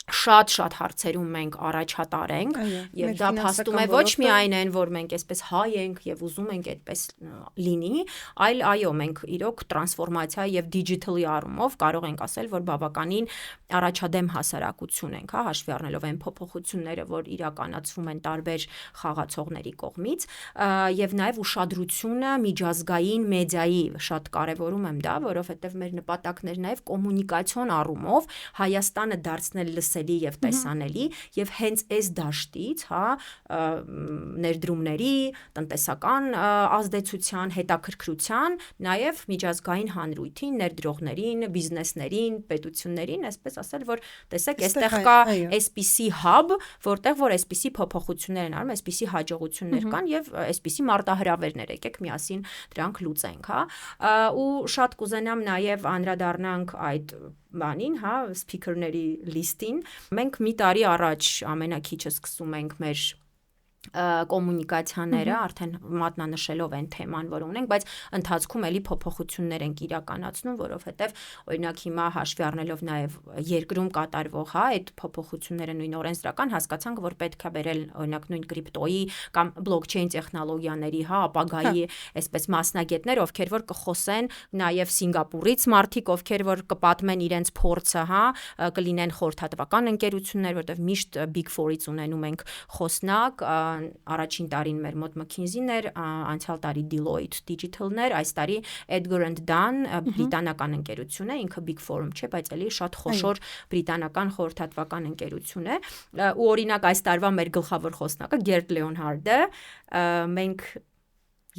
շատ հարցերում մենք առաջատար ենք եւ դա փաստում է ոչ միայն այն, որ մենք այսպես հայ ենք եւ ուզում ենք այդպես լինի, այլ այո, մենք իրոք տրանսֆորմացիա եւ դիջիտալի առումով կարող ենք ասել, որ բավականին առաջադեմ հասարակություն ենք, հա, հաշվի առնելով այն փոփոխությունները, որ իրականացվում են տարբեր խաղացողների կողմից եւ նաեւ ուշադրությունը միջազգային մեդիայի շատ կարեւորում եմ դա, որովհետեւ մեր նպատակն էր նաեւ կոմունիկացիոն առումով Հայաստանը դարձնել լսելի եւ տեսանելի եւ հենց այս դաշտից, հա, ներդրումների, տնտեսական ազդեցության, հետաքրքրության, նաեւ միջազգային հանրույթին, ներդրողներին, բիզնեսներին, պետություններին, այսպես ասել, որ տեսեք, այստեղ կա այսպիսի hub, որտեղ որ այսպիսի փոփոխություններ են արվում, այսպիսի հաջողություններ կան եւ այսպիսի մարտահրավերներ, եկեք միասին դրանք լուծենք, հա, ու շատ կուզենամ նաեւ անդրադառնանք այդ բանին, հա, սփիքերների լիստին։ Մենք մի տարի առաջ ամենակիչը սկսում ենք մեր կոմունիկացիաները, արդեն մատնանշելով այն թեման, որ ունենք, բայց ընթացքում էլի փոփոխություններ ենք իրականացնում, որովհետև օրինակ հիմա հաշվի առնելով նաև երկրում կատարվող, հա, այդ փոփոխությունները նույն օրենսդրական հասկացանք, որ պետք է բերել օրինակ նույն կրիպտոյի կամ բլոկչեյն տեխնոլոգիաների, հա, ապագայի այսպես մասնագետներ, ովքեր որ կխոսեն նաև Սինգապուրից մարդիկ, ովքեր որ կպատմեն իրենց փորձը, հա, կլինեն խորհրդատվական ընկերություններ, որտեղ միշտ Big 4-ից ունենում ենք խոսնակ, առաջին տարին մեր մոտ McKinsey-ն էր, անցյալ տարի Deloitte Digital-ն էր, այս տարի Edgar & Dunn բրիտանական ընկերություն է, ինքը Big Four-ում չէ, բայց էլի շատ խոշոր բրիտանական խորհրդատվական ընկերություն է, ու օրինակ այս տարվա մեր գլխավոր խոսնակը Gerd Leonhard-ը, մենք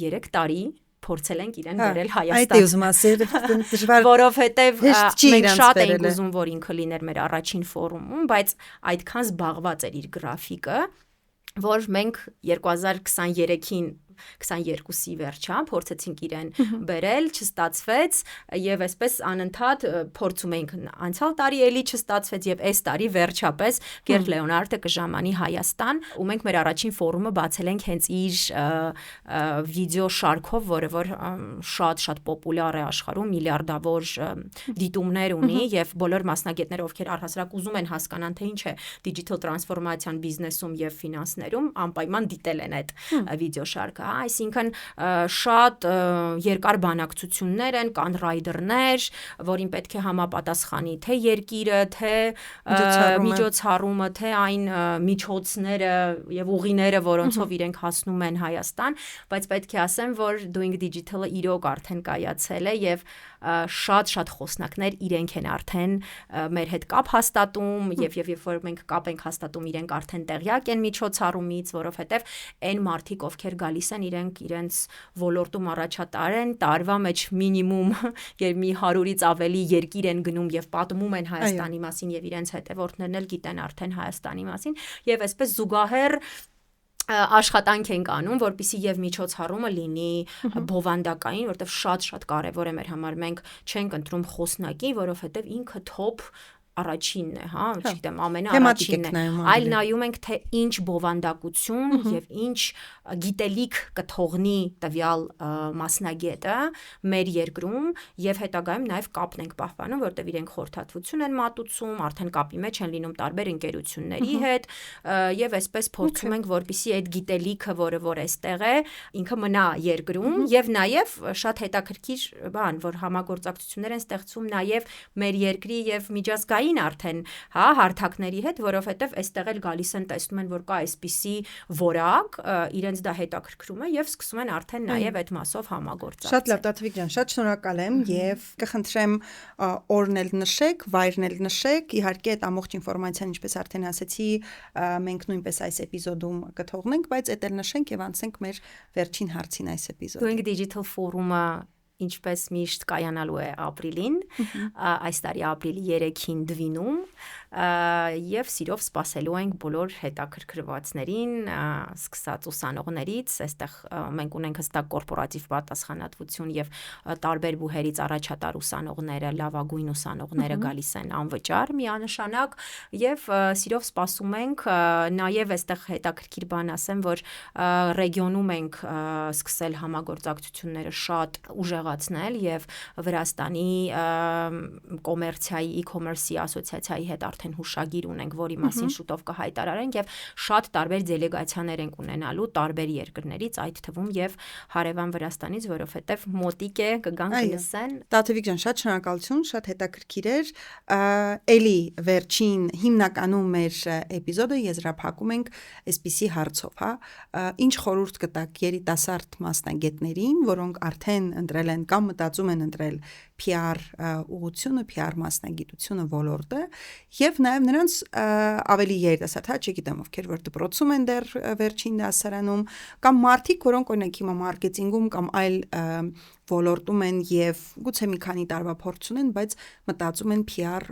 3 տարի փորձել ենք իրեն վերել Հայաստան։ Այդ ուզում ասել, դժվար, որովհետև մենք շատ էինք ուզում, որ ինքը լիներ մեր առաջին ֆորումում, բայց այդքան զբաղված էր իր գրաֆիկը, որ մենք 2023-ին 22-ի վերջա փորձեցինք իրեն բերել, չստացվեց եւ այսպես անընդհատ փորձում էինք անցյալ տարի էլի չստացվեց եւ այս տարի վերջապես Gerd Leonhard-ը կժամանի Հայաստան ու մենք մեր առաջին ֆորումը բացել ենք հենց իր վիդեո շարքով, որը որ շատ պոպուլյար է աշխարհում, միլիարդավոր դիտումներ ունի եւ բոլոր մասնագետները, ովքեր առհասարակ ուզում են հասկանան թե ինչ է digital transformation բիզնեսում եւ ֆինանսներում, անպայման դիտել են այդ վիդեո շարքը։ Այսինքն շատ երկար բանակցություններ են, կան ռայդերներ, որին պետք է համապատասխանի թե երկիրը, թե միջոցառումը, թե այն միջոցները եւ ուղիները, որոնցով իրենք հասնում են Հայաստան, բայց պետք է ասեմ, որ Doing Digital-ը իրոք արդեն կայացել է եւ շատ խոսնակներ իրենք են արդեն մեր հետ կապ հաստատում եւ երբ որ մենք կապ ենք հաստատում, իրենք արդեն տեղյակ են միջոցառումից, որովհետեւ այն մարդիկ, ովքեր գալիս են իրենք իրենց ոլորտում առաջատար են, տարվա մեջ մինիմում եւ մի 100-ից ավելի երկիր են գնում եւ պատմում են Հայաստանի մասին եւ իրենց հետևորդներն էլ գիտեն արդեն Հայաստանի մասին եւ այսպես զուգահեռ աշխատանք ենք անում, որպեսզի եւ միջոցառումը լինի բովանդակային, որտեվ շատ կարեւոր է մեր համար, մենք չենք ընտրում խոսնակի, որովհետեւ ինքը top առաջինն է, հա, չգիտեմ, ամենաառաջինն է, այլ նայում ենք թե ինչ բովանդակություն եւ ինչ գիտելիք կթողնի տվյալ մասնագետը մեր երկրում եւ հետագայում նաեւ կապն ենք պահպանում, որտեւ իրենք խորհրդատվություն են մատուցում, արդեն կապի մեջ են լինում տարբեր ընկերությունների հետ եւ այսպես փորձում ենք, որպեսզի այդ գիտելիքը, որը որ այստեղ է, ինքը մնա երկրում եւ նաեւ շատ հետաքրքիր բան, որ համագործակցություններ են ստեղծում նաեւ մեր երկրի եւ միջազգային արդեն, հա, հարթակների հետ, որովհետև այստեղ էլ գալիս են տեսնում են, որ կա այսպիսի որակ, իրենց դա հետաքրքրում է եւ սկսում են արդեն նաեւ այդ մասով համագործակցել։ Շատ լավ, Տաթևիկ ջան, շատ շնորհակալ եմ եւ կխնդրեմ օրն էլ նշեք, վայրն էլ նշեք, իհարկե այդ ամբողջ ինֆորմացիան, ինչպես արդեն ասացի, մենք նույնպես այս էպիզոդում կթողնենք, բայց այդ էլ նշենք եւ անցնենք մեր վերջին հարցին այս էպիզոդում։ Doing Digital ֆորումը ինչպես միշտ կայանալու է ապրիլին, այս տարի ապրիլի 3-ին Դվինում եւ սիրով սպասելու ենք բոլոր հետաքրքրվածներին, սկսած ուսանողներից, այստեղ մենք ունենք հստակ կորպորատիվ պատասխանատվություն եւ տարբեր բուհերից առաջատար ուսանողները, լավագույն ուսանողները գալիս են անվճար միանշանակ եւ սիրով սպասում ենք նաեւ այստեղ հետաքրքիր բան ասեմ, որ ռեգիոնում ենք սկսել համագործակցությունները շատ ուժեղացնել եւ Վրաստանի կոմերցիայի e-commerce-ի ասոցիացիայի հետ արդեն հուշագիր ունենք, որի մասին շուտով կհայտարարենք եւ շատ տարբեր դելեգացիաներ ենք ունենալու տարբեր երկրներից, այդ թվում եւ հարևան Վրաստանից, որովհետեւ մոտիկ է կգան կլսեն։ Տաթևիկ ջան, շատ շնորհակալություն, շատ հետաքրքիր էր։ Էլի վերջին հիմնականում մեր էպիզոդը եզրափակում ենք այսպիսի հարցով, հա, ինչ խորհուրդ կտաք երիտասարդ մասնագետներին, որոնք արդեն ընտրել են կամ մտածում են ընտրել PR ուղղությունը, PR մասնագիտությունը ոլորտը եւ նաեւ նրանց ավելի երիտասարդ, հա, չգիտեմ, ովքեր որ դպրոցում են դեռ վերջին դասարանում կամ մարդիկ, որոնք օրինակ հիմա մարքեթինգում կամ այլ ոլորտում են եւ գուցե մի քանի տարվա փորձ ունեն, բայց մտածում են PR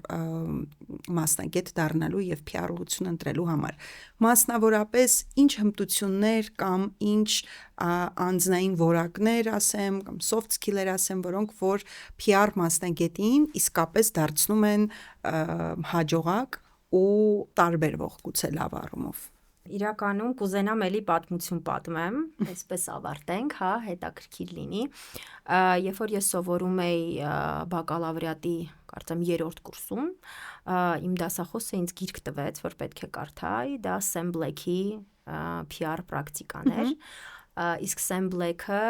մասնագետ դառնալու եւ PR ուղղություն ընտրելու համար։ Մասնավորապես ինչ հմտություններ կամ ինչ անձնային որակներ ասեմ կամ soft skill-եր ասեմ, որոնք որ PR մասնագետին իսկապես դարձնում են հաջողակ ու տարբերվող գուցե լավ առումով։ Իրականում կուզենամ էլի պատմություն պատմեմ, այսպես ավարտենք, հա, հետաքրքիր լինի։ Երբ որ ես սովորում էի բակալավրիատի, կարծեմ 3-րդ կուրսում, իմ դասախոսը ինձ գիրք տվեց, որ պետք է կարդայի, դա Sam Black-ի PR պրակտիկան էր։ Իսկ Sam Black-ը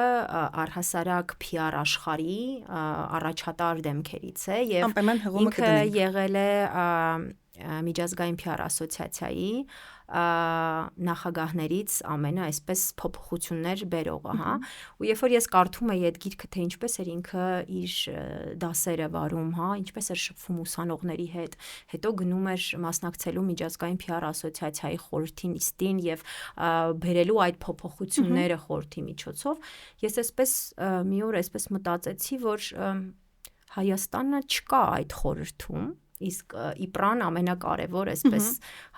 առհասարակ PR աշխարհի առաջատար դեմքերից է եւ ինքը եղել է միջազգային PR ասոցիացիայի նախագահներից ամենը այսպես փոփոխություններ բերողը, հա։ Ու երբ որ ես կարդում եի այդ գիրքը, թե ինչպես էր ինքը իր դասերը վարում, հա, ինչպես էր շփվում ուսանողների հետ, հետո գնում էր մասնակցելու միջազգային PR ասոցիացիայի խորհրդի նիստին եւ բերելու այդ փոփոխությունները խորհրդի միջոցով, ես այսպես մի օր այսպես մտածեցի, որ Հայաստանը չկա այդ խորհրդում, իսկ իպրան ամենակարևոր այսպես,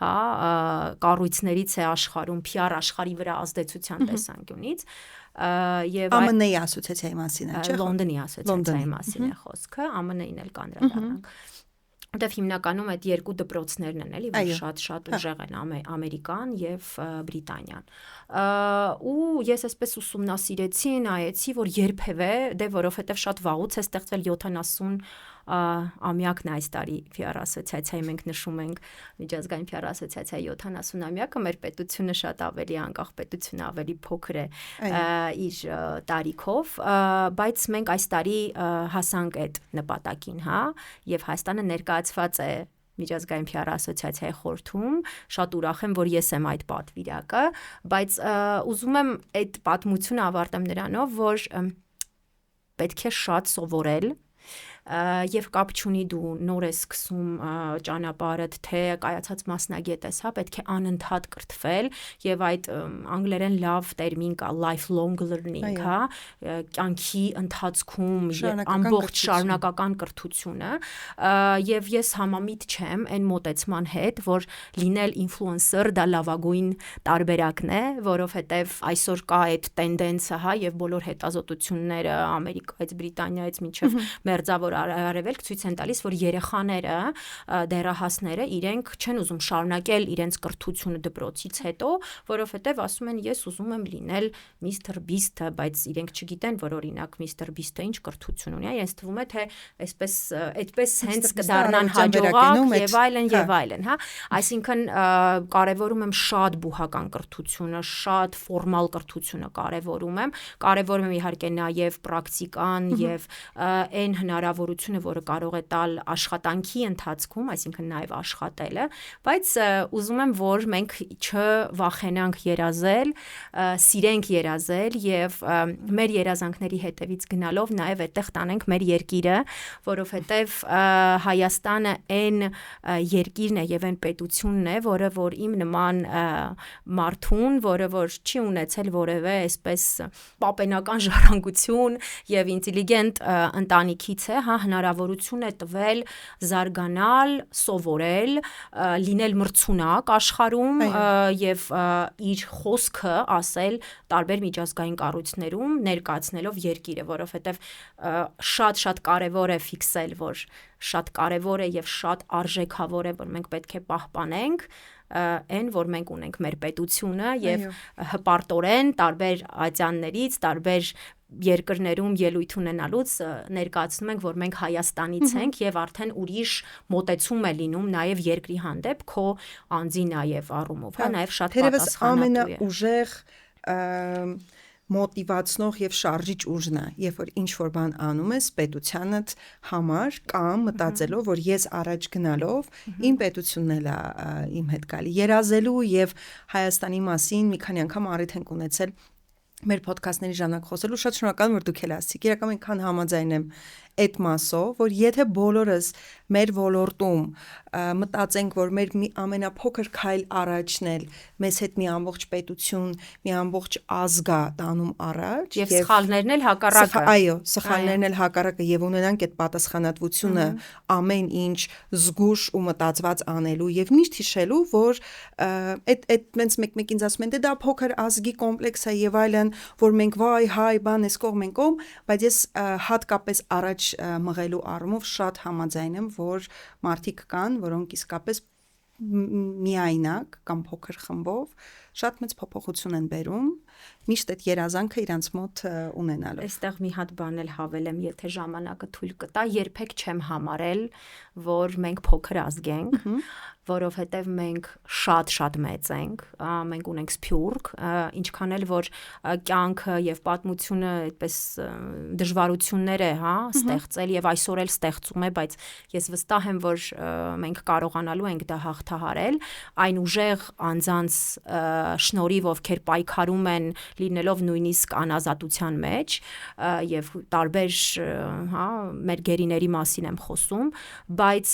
հա, կառույցներից է աշխարհում PR աշխարհի վրա ազդեցության տեսանկյունից, եւ ԱՄՆ-ի ասոցիացիայի մասին է, չէ՞։ Լոնդոնի ասոցիացիայի մասին է խոսքը, ԱՄՆ-ին էլ կանդրադառնանք։ Որտեվ հիմնականում այդ երկու դպրոցներն են, էլի, որ շատ ուժեղ են Ամերիկան եւ Բրիտանիան։ Ու ես այսպես ուսումնասիրեցի, նայեցի, որ երբևէ, դե որովհետեւ շատ վաղուց է ստեղծվել 70 ամյակն այս տարի PR ասոցիացիայի մենք նշում ենք միջազգային PR ասոցիացիայի 70-ամյակը, մեր պետությունը շատ ավելի անկախ պետությունը ավելի փոքր է իր տարիքով, բայց մենք այս տարի հասանք այդ նպատակին, հա, եւ Հայաստանը ներկայացված է միջազգային PR ասոցիացիայի խորհրդում, շատ ուրախ եմ, որ ես եմ այդ պատվիրակը, բայց ուզում եմ այդ պատմությունը ավարտեմ նրանով, որ պետք է շատ սովորել եւ կապ չունի դու նոր ես սկսում ճանապարհդ, թե կայացած մասնագետ ես, հա, պետք է անընդհատ կրթվել եւ այդ անգլերեն լավ տերմին կա lifelong learning, հա, կյանքի ընթացքում ամբողջ շարունակական կրթությունը, եւ ես համամիտ չեմ այն մոտեցման հետ, որ լինել ինֆլուենսեր դա լավագույն տարբերակն է, որովհետեւ այսօր կա այդ տենդենսը, հա, եւ բոլոր հետազոտությունները Ամերիկայից, Բրիտանիայից մինչեւ մերձավոր Արևելք ցույց են տալիս, որ երեխաները, դեռահասները իրենք չեն ուզում շարունակել իրենց կրթությունը դպրոցից հետո, որովհետև ասում են ես ուզում եմ լինել Mr. Beast-ը, բայց իրենք չգիտեն, որ օրինակ Mr. Beast-ը ինչ կրթություն ունի, ես թվում է թե այդպես հենց կդառնան հաջողակ եւ այլն, հա, այսինքն կարևորում եմ շատ բուհական կրթությունը, շատ ֆորմալ կրթությունը կարևորում եմ իհարկե նաեւ պրակտիկան եւ այն հնարավորությունը, որը կարող է տալ աշխատանքի ընթացքում, այսինքն նաև աշխատելը, բայց ուզում եմ, որ մենք չվախենանք երազել, սիրենք երազել եւ մեր երազանքների հետևից գնալով նաև այդտեղ տանենք մեր երկիրը, որովհետեւ Հայաստանը այն երկիրն է եւ այն պետությունն է, որը որ իմ նման մարդուն, որը որ չի ունեցել որևէ այսպես պապենական ժառանգություն եւ ինտելիգենտ ընտանիքից է, հա, հնարավորություն է տվել զարգանալ, սովորել, լինել մրցունակ աշխարհում եւ իր խոսքը ասել տարբեր միջազգային կառույցներում, ներկայացնելով երկիրը, որովհետեւ շատ կարեւոր է ֆիքսել, որ շատ կարեւոր է եւ շատ արժեքավոր է, որ մենք պետք է պահպանենք այն, որ մենք ունենք մեր պետությունը եւ հպարտորեն տարբեր ատյաններից, տարբեր երկրներում ելույթ ունենալուց ներկայացնում ենք, որ մենք Հայաստանից ենք եւ արդեն ուրիշ մոտեցում է լինում նաեւ երկրի հանդեպ քո անձի նաեւ առումով, հա, նաեւ շատ պատասխանատու է։ Ուժեղ մոտիվացնող եւ շարժիչ ուժն է, երբ որ ինչ որ բան անում ես պետությանդ համար կամ մտածելով, որ ես առաջ գնալով իմ պետությունն էլ է իմ հետ գալի։ Երազելու եւ Հայաստանի մասին մի քանի անգամ առիթ ենք ունեցել մեր ոդքասթների ժամանակ խոսելու, շատ շնորհակալ եմ, որ դուք էլ ասացիք։ Իրականում այնքան համաձայն եմ այդ մասով, որ եթե բոլորս մեր ոլորտում մտածենք, որ մեր մի ամենափոքր քայլ առաջն էլ մեզ հետ մի ամբողջ պետություն, մի ամբողջ ազգ է տանում առաջ եւ սխալներն էլ հակառակը։ Այո, սխալներն էլ հակառակը եւ ունենանք այդ պատասխանատվությունը ամեն ինչ զգուշ ու մտածված անելու եւ միշտ հիշելու, որ այդ մենց մեկ-մեկ ինձ ասում են, դե դա փոքր ազգի կոմպլեքս է եւ այլն, որ մենք վայ, հայ, բան էս կողմ ենք ում, բայց ես հատկապես առաջ մղելու առումով շատ համաձայն եմ, որ մարդիկ կան, որոնք իսկապես միայնակ կամ փոքր խմբով շատ մեծ փոփոխություն են բերում, միշտ այդ երազանքը իրանց մոտ ունենալով։ Այստեղ մի հատ բան էլ հավելեմ, եթե ժամանակը թույլ կտա, երբեք չեմ համարել, որ մենք փոքր ազգ ենք, որովհետև մենք շատ մեծ ենք, մենք ունենք սփյուռք, ինչքան էլ որ կյանքը եւ պատմությունը այդպես դժվարություններ է, ստեղծել եւ այսօր էլ ստեղծում է, բայց ես վստահ եմ, որ մենք կարողանալու ենք դա հաղթահարել, այն ուժեղ անձանց շնորհիվ, ովքեր պայքարում են լինելով նույնիսկ անազատության մեջ եւ տարբեր, մեր գերիների մասին եմ խոսում, բայց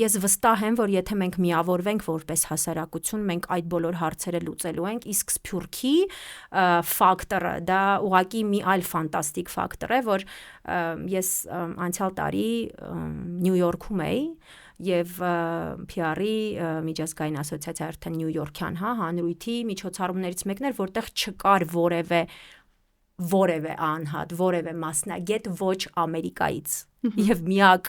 ես վստահ եմ, որ եթե մենք միավորվենք որպես հասարակություն, մենք այդ բոլոր հարցերը լուծելու ենք, իսկ սփյուռքի ֆակտորը դա ուղղակի մի այլ ֆանտաստիկ ֆակտոր է, որ ես անցյալ տարի Նյու Յորքում էի եւ PR-ի միջազգային ասոցիացիա արդեն Նյու Յորքյան, հանրույթի միջոցառումներից մեկն էր, որտեղ չկար որևէ անհատ, որևէ մասնագետ ոչ Ամերիկայից եւ միակ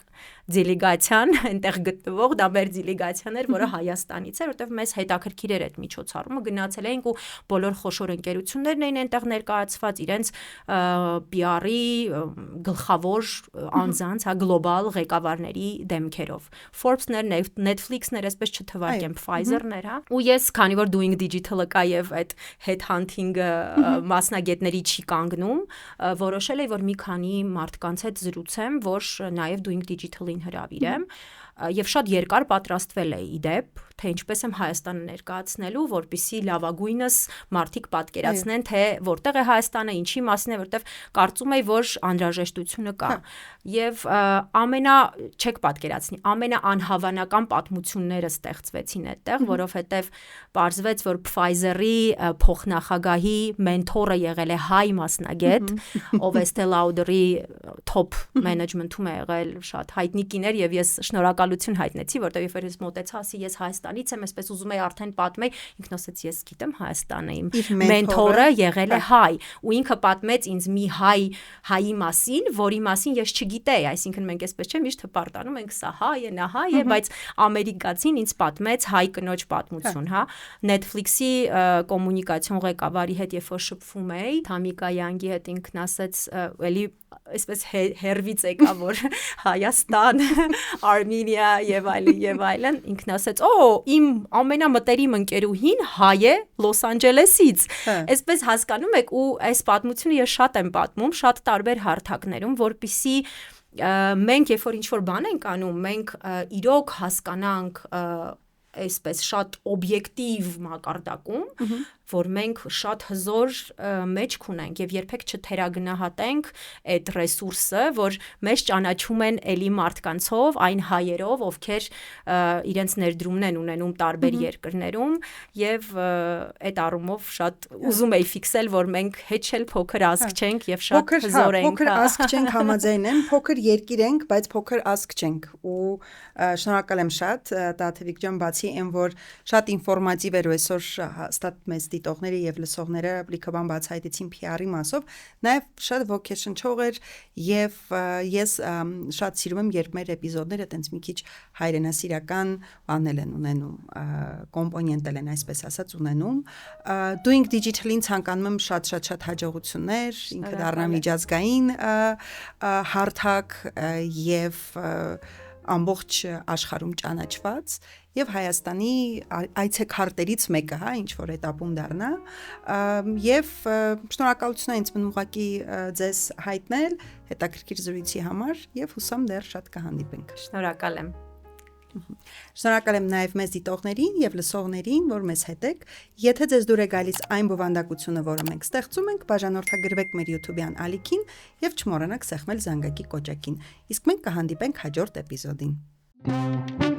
դելեգացիան այնտեղ գտնվող դա մեր դելեգացիան էր, որը Հայաստանից էր, որտեղ մեզ հետաքրքիր էր այդ միջոցառումը, գնացել էինք ու բոլոր խոշոր ընկերություններն էին այնտեղ ներկայացված իրենց PR-ի գլխավոր անձանց, գլոբալ ղեկավարների դեմքերով։ Forbes-ներ, Netflix-ներ, այսպես չթվարկեմ, Pfizer-ներ, ու ես, քանի որ doing digital-ը կա եւ այդ headhunting-ը մասնագետների չի կանգնում, որոշել էի, որ մի քանի մարդկանց հետ զրուցեմ, որ նաև doing digital-ին հրավիրեմ եւ շատ երկար պատրաստվել էի իդեպ, թե ինչպես եմ Հայաստանը ներկայացնելու, որպեսզի լավագույնս մարդիկ պատկերացնեն, թե որտեղ է Հայաստանը, ինչի մասին է, որտեղ կարծում եի, որ անհրաժեշտությունը կա։ Եվ չեք պատկերացնի, ամենաանհավանական պատմությունները ստեղծվեցին այդտեղ, որովհետեւ պարզվեց, որ Pfizer-ի փոխնախագահի մենթորը եղել է հայ մասնագետ, ով Estée Lauder-ի top management-ում է եղել, շատ հայտնի կին էր եւ ես շնորհակալություն հայտնեցի, որտեղ երբ ես մոտեցա, ասի ես Հայաստանից եմ, այսպես ուզում եի արդեն պատմեի, ինքն ասաց ես գիտեմ Հայաստանը իմ մենթորը եղել է հայ, ու ինքը պատմեց ինձ մի հայի մասին, որի մասին ես չգիտեի, այսինքն մենք այսպես չէ, միշտ հպարտանում ենք, սա հայ է, նա հայ է, բայց ամերիկացին ինձ պատմեց հայ կնոջ պատմություն, Netflix-ի կոմունիկացիոն ղեկավարի հետ երբ որ շփվում էի, Թամիկա Յանգի հետ ինքն ասաց, էլի այսպես հերվից եկա, որ Հայաստան, Արմենիա եւ այլն, ինքն ասաց, իմ ամենամտերիմ ընկերուհին հայ է Լոս Անջելեսից։ Այսպես հասկանում եք, ու այս պատմությունը ես շատ եմ պատմում, շատ տարբեր հարթակներում, որպեսզի մենք երբ որ ինչ-որ բան ենք անում, մենք իրոք հասկանանք այսպես շատ օբյեկտիվ մակարդակում, որ մենք շատ հզոր մեջք ունենք եւ երբեք չթերագնահատենք այդ ռեսուրսը, որ մեզ ճանաչում են էլի մարդկանցով, այն հայերով, ովքեր իրենց ներդրումն են ունենում տարբեր երկրներում եւ այդ առումով շատ ուզում էի ֆիքսել, որ մենք հետ էլ փոքր ազգ չենք եւ շատ հզոր ենք։ Փոքր ազգ չենք, համաձայն եմ, փոքր երկիր ենք, բայց փոքր ազգ չենք ու շնորհակալ եմ շատ Տաթևիկ ջան, բացի այն որ շատ ինֆորմատիվ էր այսօր հաստատ մեզ դիտողները եւ լսողները լիքը բան բացահայտեցին PR-ի մասով, նաեւ շատ ոգեշնչող էր եւ ես շատ սիրում եմ, երբ մեր էպիզոդները տենց մի քիչ հայրենասիրական բանել են ունենում, կոմպոնենտել են, այսպես ասած, ունենում։ Doing Digital-ին ցանկանում եմ շատ հաջողություններ, ինքը դառնա միջազգային հարթակ եւ ամբողջ աշխարհում ճանաչված եւ Հայաստանի այցեքարտերից մեկը, ինչ որ этаպում դառնա, եւ շնորհակալություն ինձ մնում ուղղակի ձեզ հայտնել հետաքրքիր զրույցի համար եւ հուսամ դեռ շատ կհանդիպենք։ Շնորհակալ եմ։ Շնորհակալ եմ նաև մեզ դիտողներին եւ լսողներին, որ մեզ հետ եք։ Եթե ձեզ դուր է գալիս այն բովանդակությունը, որը մենք ստեղծում ենք, բաժանորդագրվեք մեր YouTube-յան ալիքին եւ չմոռանաք սեղմել զանգակի կոճակին։ Իսկ մենք կհանդիպենք հաջորդ էպիզոդին։